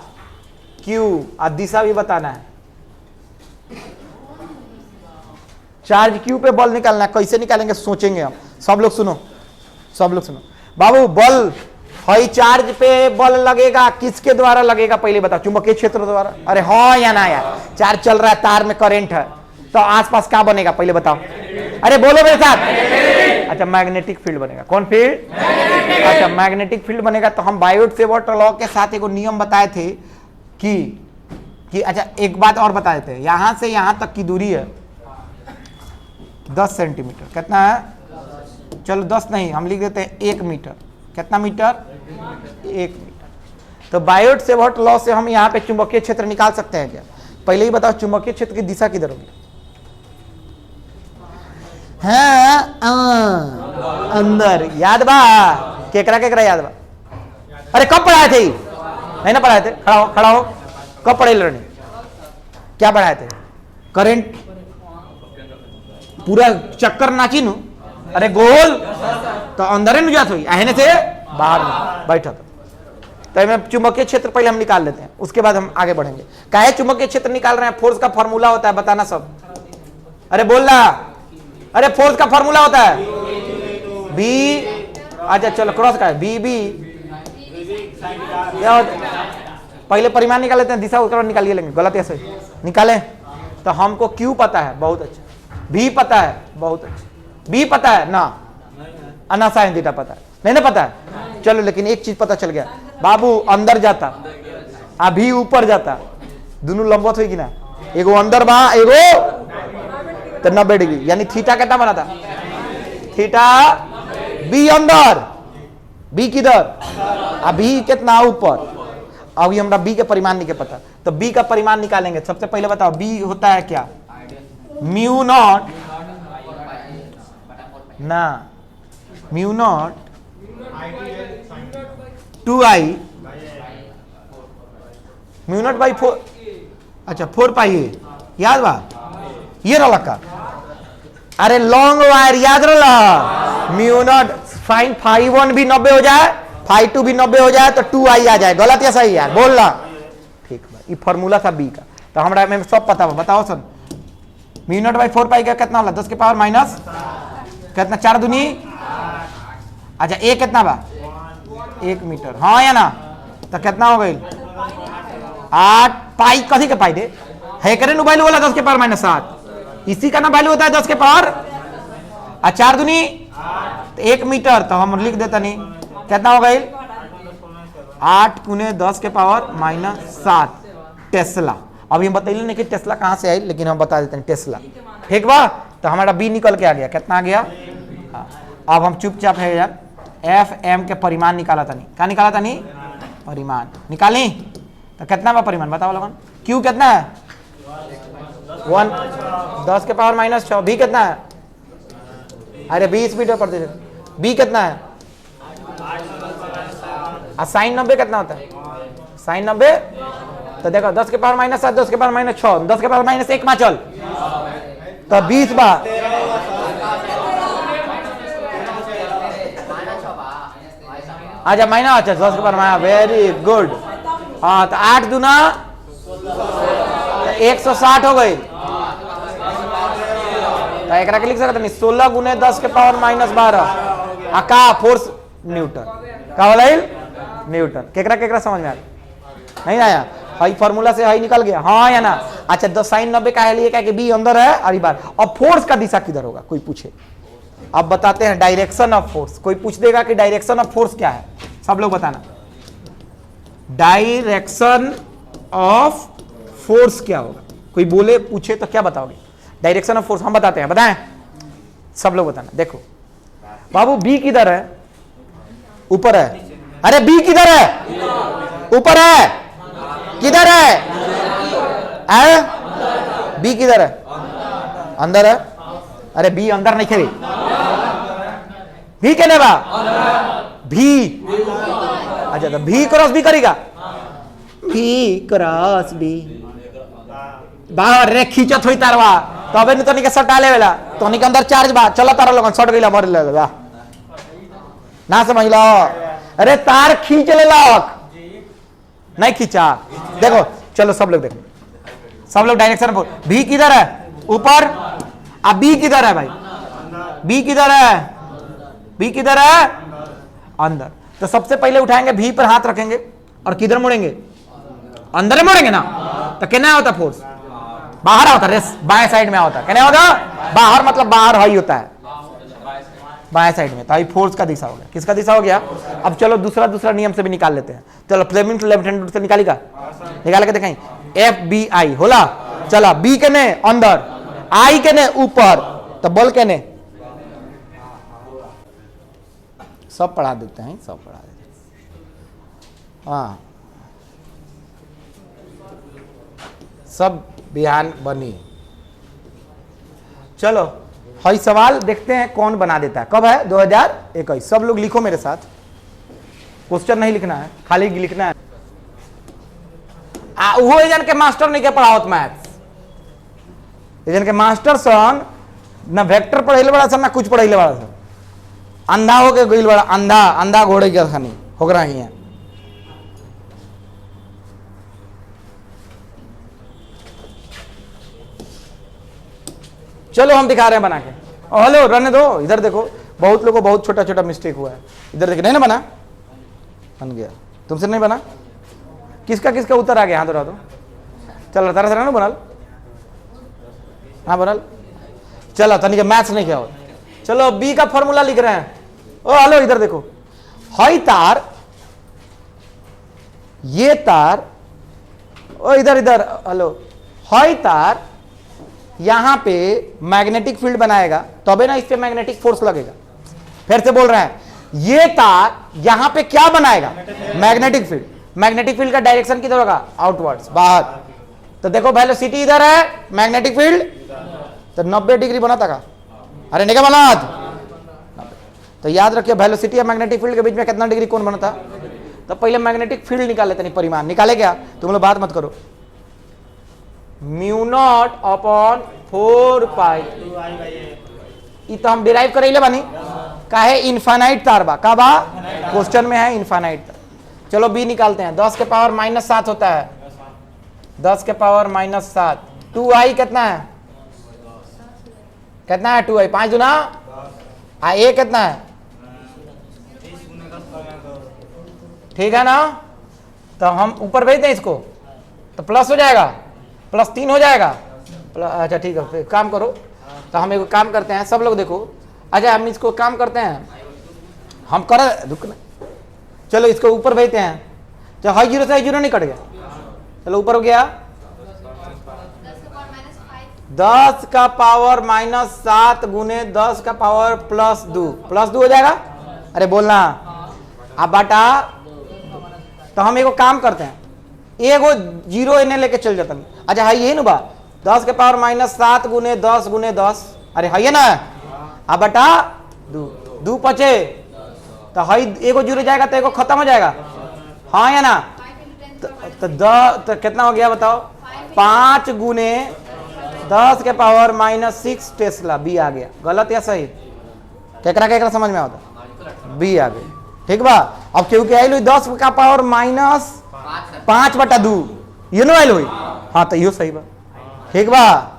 Q, और दिशा भी बताना है। चार्ज Q पे बल निकालना है, कैसे निकालेंगे सोचेंगे हम। सब लोग सुनो, सब लोग सुनो। बाबू बल हई चार्ज पे बल लगेगा, किसके द्वारा लगेगा पहले बताओ, चुंबकीय क्षेत्र द्वारा। अरे हाँ या ना यार, चार्ज चल रहा है, तार में करंट है, तो आसपास क्या बनेगा पहले बताओ, अरे बोलो मेरे साथ। अच्छा मैग्नेटिक फील्ड बनेगा, कौन फील्ड, अच्छा मैग्नेटिक फील्ड बनेगा। तो हम बायोट-सेवर्ट लॉ के साथ एक नियम बताए थे कि अच्छा एक बात और बताए थे, यहां से यहां तक की दूरी है 10 सेंटीमीटर, कितना है, चलो 10 नहीं हम लिख देते हैं 1 मीटर, कितना मीटर, 1 मीटर। तो बायोट-सेवर्ट लॉ से हम यहाँ पे चुंबकीय क्षेत्र निकाल सकते हैं क्या, पहले ही बताओ चुंबकीय क्षेत्र की दिशा किधर होगी, हाँ अंदर, याद बा, केकरा केकरा याद बा, अरे कब पढ़ाए थे, नहीं ना पढ़ाए थे, खड़ा हो खड़ा हो, कब पढ़े लड़ने, क्या पढ़ाए थे, करंट पूरा चक्कर नाची नु, अरे गोल तो अंदर नु जात हुई, आहने से बाहर में बैठा था। तो में चुंबकीय क्षेत्र पहले हम निकाल लेते हैं, उसके बाद हम आगे बढ़ेंगे। काहे चुंबकीय क्षेत्र निकाल रहे हैं, फोर्स का फॉर्मूला होता है, बताना सब, अरे बोल रहा, अरे फोर्स का फॉर्मूला होता है बी, अच्छा चलो क्रॉस का है बी बी, क्या होता है, पहले परिमाण निकाल लेते हैं, दिशा उसके बाद निकालिए लेंगे, गलत ऐसे निकालें। तो हमको क्यू पता है, बहुत अच्छा, भी पता है, बहुत अच्छा, बी पता है ना, अनासाइन थीटा पता है, नहीं ना पता है, चलो लेकिन एक चीज पता चल गया, बाबू अंदर जाता अभी ऊपर जाता, दोनों लंबवत हुई कि ना, एगो अंदर बा एगो तो 90 डिग्री, यानी थीटा कितना बना था, थीटा बी अंदर, बी किधर, अभी कितना ऊपर। अभी हमरा बी के परिमाण नहीं के पता, तो बी का परिमाण निकालेंगे। सबसे पहले बताओ बी होता है क्या, म्यू नॉट ना, mu naught 2i, mu naught by 4, अच्छा 4 पाई, याद बा, ये रहा का, अरे लॉन्ग वायर याद रहा, म्यू नॉट फाइन, फाई 1 भी 90 हो जाए, फाई 2 भी 90 हो जाए, तो 2i आ जाए, गलत या सही यार, बोलना ठीक है। ये फॉर्मूला था बी का, तो हमरा में सब पता है, बताओ सर, म्यू नॉट बाई 4 पाई का कितना होला, 10 के पावर माइनस कितना, 4 दूनी, अच्छा ए कितना बा 1 मीटर, हाँ या ना, तो कितना हो गई 8 पाई, कथी के पाई दे है करे नु वैल्यू वाला 10 के पावर माइनस 7, इसी का ना वैल्यू होता है 10 के पावर, 4 दूनी 1 मीटर, तो हम लिख देता नहीं, कितना हो गई 8 गुने 10 के पावर माइनस 7 टेस्ला। अभी हम बताइए नहीं कि टेस्ला कहाँ से आई, लेकिन हम बता देते हैं टेस्ला, ठीक बा। तो हमारा बी निकल के आ गया, कितना आ गया, अब हम चुपचाप है यार, एफ एम के परिमाण निकाला था नहीं, क्या निकाला था नहीं, परिमाण निकाली, तो कितना बा परिमाण बताओ लगन, क्यू कितना है 1, 10 के पावर माइनस 6, बी कितना है, अरे 20 मीटर प्रति सेकंड, बी कितना है और साइन 90 कितना होता है? साइन 90 तो देखो 10 के पावर -7, 10 के पावर -6, 10 के पावर -1 में चल तो 20 बा अच्छा महीना अच्छा 10 के पावर वेरी गुड। हाँ तो 8 दूना 160 हो गई तो एक के लिख सकते नहीं 16 गुने 10 के पावर -12 का फोर्स न्यूटन का वाला न्यूटन। केकरा केकरा समझ में आ नहीं आया? हाई फार्मूला से हाई निकल गया हाँ या ना? अच्छा 10 साइन 90 का है लिए क्या कि बी अंदर है और बार। अब फोर्स का दिशा किधर होगा कोई पूछे? अब बताते हैं डायरेक्शन ऑफ फोर्स। कोई पूछ देगा कि डायरेक्शन ऑफ फोर्स क्या है, सब लोग बताना। डायरेक्शन ऑफ फोर्स क्या होगा? कोई बोले पूछे तो क्या बताओगे? डायरेक्शन ऑफ फोर्स हम बताते हैं, बताएं सब लोग बताना। देखो बाबू बी किधर है? ऊपर है। अरे बी किधर है? ऊपर है। किधर है? बी किधर है? अंदर है। अरे बी अंदर नहीं खेली भी कहने बा भी। अच्छा तो भी क्रॉस भी करेगा भी क्रॉस भी बाहर रे खींचत हुई तारवा तो अबे तो निके सटा ले वेला तो निके अंदर चार्ज बा चला तारा लोगन सट गइला मर ले बा ना समझ लो। अरे तार खींच ले लक नहीं खींचा। देखो चलो सब लोग देखो सब लोग डायरेक्शन बोल। भी किधर है? ऊपर। अब बी किधर है भाई? बी किधर है? बी किधर है? अंदर। तो सबसे पहले उठाएंगे भी पर हाथ रखेंगे और किधर मुड़ेंगे? अंदर मुड़ेंगे ना। तो कितना होता फोर्स? बाहर होता है, बाएं साइड में होता है। कितना होगा? बाहर मतलब बाहर हाई होता है बाएं साइड में। तो आई फोर्स का दिशा हो गया। किसका दिशा हो गया? अब चलो दूसरा नियम से भी निकाल लेते हैं। चलो फ्लेमिंग लेफ्ट हैंड से निकालेगा निकाल के देखें। FBI होला। चला बी के ने अंदर आई के ने ऊपर तो बल के ने सब पढ़ा देते हैं सब पढ़ा देते हैं। हाँ सब बिहान बनी। चलो हई सवाल देखते हैं कौन बना देता है। कब है? 2021। सब लोग लिखो मेरे साथ। क्वेश्चन नहीं लिखना है खाली लिखना है। वो एजन के मास्टर नहीं के पढ़ावत मैथ्स। एजन के मास्टर सन ना वेक्टर पढ़ाइले बड़ा सन ना कुछ पढ़ाइले बड़ा सन। अंधा हो के गइल बड़ा अंधा घोड़े के खानी हो रहा ही है। चलो हम दिखा रहे हैं बना के। हेलो रहने दो। इधर देखो बहुत लोगों को बहुत छोटा छोटा मिस्टेक हुआ है। इधर देखो नहीं ना बना? बन गया। तुमसे नहीं बना? किसका किसका उत्तर आ गया? हाथ उठा दो। चल तारा सर ना बनल। हाँ बनल। चलो तनिक मैथ्स नहीं क्या हो। चलो बी का फॉर्मूला लिख रहे हैं। ओ हेलो इधर देखो हई तार ये तार ओ इधर इधर हेलो हई तार यहां पे मैग्नेटिक फील्ड बनाएगा तबे ना इस पे मैग्नेटिक फोर्स लगेगा। फिर से बोल रहे हैं ये तार यहां पे क्या बनाएगा? Magnetic field. मैग्नेटिक फील्ड का डायरेक्शन किधर होगा? आउटवर्ड्स बाहर। तो देखो वेलोसिटी इधर है मैग्नेटिक फील्ड तो 90 डिग्री बना था का? अरे नहीं बना तो याद रखिए वेलोसिटी और मैग्नेटिक फील्ड के बीच में कितना डिग्री कोण बनता? तो पहले मैग्नेटिक फील्ड निकाल लेते नहीं परिमाण निकाले क्या? तुम लोग बात मत करो। μ0/4 पाई ये तो हम डिराइव करेले बानी काहे इनफाइनाइट तार बा का बा क्वेश्चन में है इनफाइनाइट। चलो बी निकालते हैं। 10 के पावर -7 होता है 10 के पावर -7 2i कितना है? कितना है 2i? 5 दूना आ ए कितना है? ठीक है ना? तो हम ऊपर भेज दें इसको तो प्लस हो जाएगा +3 हो जाएगा। अच्छा ठीक है फिर काम करो। तो हम एक काम करते हैं सब लोग देखो। अच्छा हम इसको काम करते हैं हम कर रुकना। चलो इसको ऊपर भेजते हैं। तो हाई जीरो से हाई जीरो नहीं कट गया। चलो ऊपर हो गया 10 का पावर -7 गुने 10 का पावर +2 हो जाएगा। अरे बोलना अब बाटा। तो हम एगो काम करते हैं एगो जीरो इन्हें लेके चल जाता। अच्छा हाई यही ना बा 10 के पावर -7 गुने 10 अरे हाई है ना अब बटा 2 बचे तो हाई एगो जीरो जाएगा तो एगो खत्म हो जाएगा हाँ या ना? तो कितना हो गया बताओ? 5 गुने 10 के पावर -6 टेस्ला। बी आ गया। गलत या सही? केकरा केकरा समझ में आता? बी आ गई। ठीक बा। अब क्योंकि आयल हुई 10 का पावर -5/2, ये नो आयल हुई। हाँ तो यो सही बा। ठीक बा।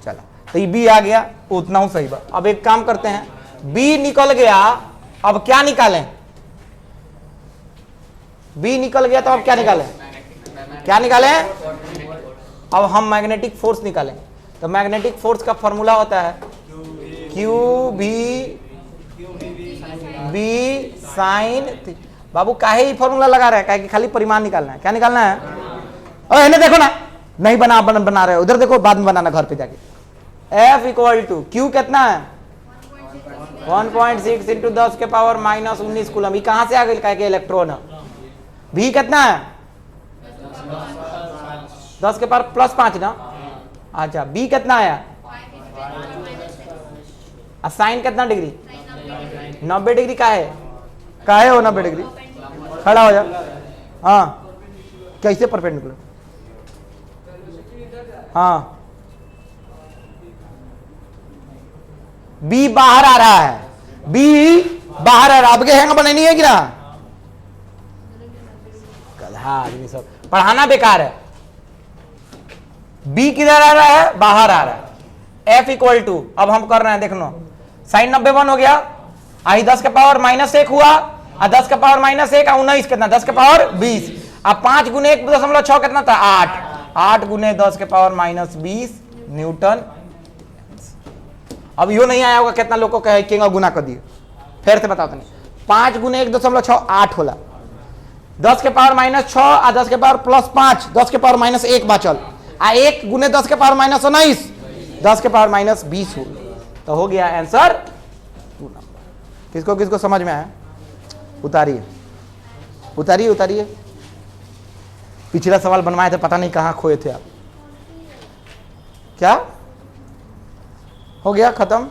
चला तो ये बी आ गया, उतना ही सही बा। अब एक काम करते हैं, बी निकल गया, अब क्या निकालें? बी निकल गया तो अब क्या निकालें? क्या निकालें? अब हम मैग्नेटिक फोर्स निकालें। तो मैग्नेटिक फोर्स का फॉर्मूला होता है क्यू बी साइन। बाबू काहे ही फॉर्मूला लगा रहा है? काहे कि खाली परिमाण निकालना है। क्या निकालना है? अरे इन्हें देखो ना, नहीं बना रहे, उधर देखो, बाद में बनाना घर पे जाके। F इक्वल टू क्यू कितना है? 1.6 इंटू 10 के पावर -19 कूलम। ये कहां से आ गई? काहे के इलेक्ट्रॉन है। भी कितना है? 10 के पावर +5 ना। अच्छा बी कितना है? साइन कितना डिग्री? 90 डिग्री का है? हो 90 डिग्री? खड़ा हो जा। हाँ कैसे परपेंडिकुलर? हाँ बी बाहर आ रहा है, बी बाहर आ रहा है। अब हैंग बनानी है कि ना? गधा आदमी सब, पढ़ाना बेकार है। बी किधर आ रहा है? बाहर आ रहा है। F इक्वल टू, अब हम कर रहे हैं, देखो साइन 91 हो गया, आई 10 के पावर -1 हुआ, और 10 के पावर -1 और 19 कितना? 10 के पावर 20। अब 5 गुने 1.6 कितना था? 8 गुने 10 के पावर -20 न्यूटन। अब यो नहीं आया होगा, कितना लोगों को कहेगा गुना कर दिए। फिर से बताओ, 5 गुने 1.6 8 होला, 10 के पावर -6 और 10 के पावर +5, 10 के पावर -1 बचल, आ 1 गुने 10 के पावर -19, 10 के पावर -20 हो। तो हो गया आंसर 2 नंबर। किसको किसको समझ में आया? उतारिए उतारिए उतारिए। पिछला सवाल बनवाए थे, पता नहीं कहां खोए थे आप। क्या हो गया? खत्म।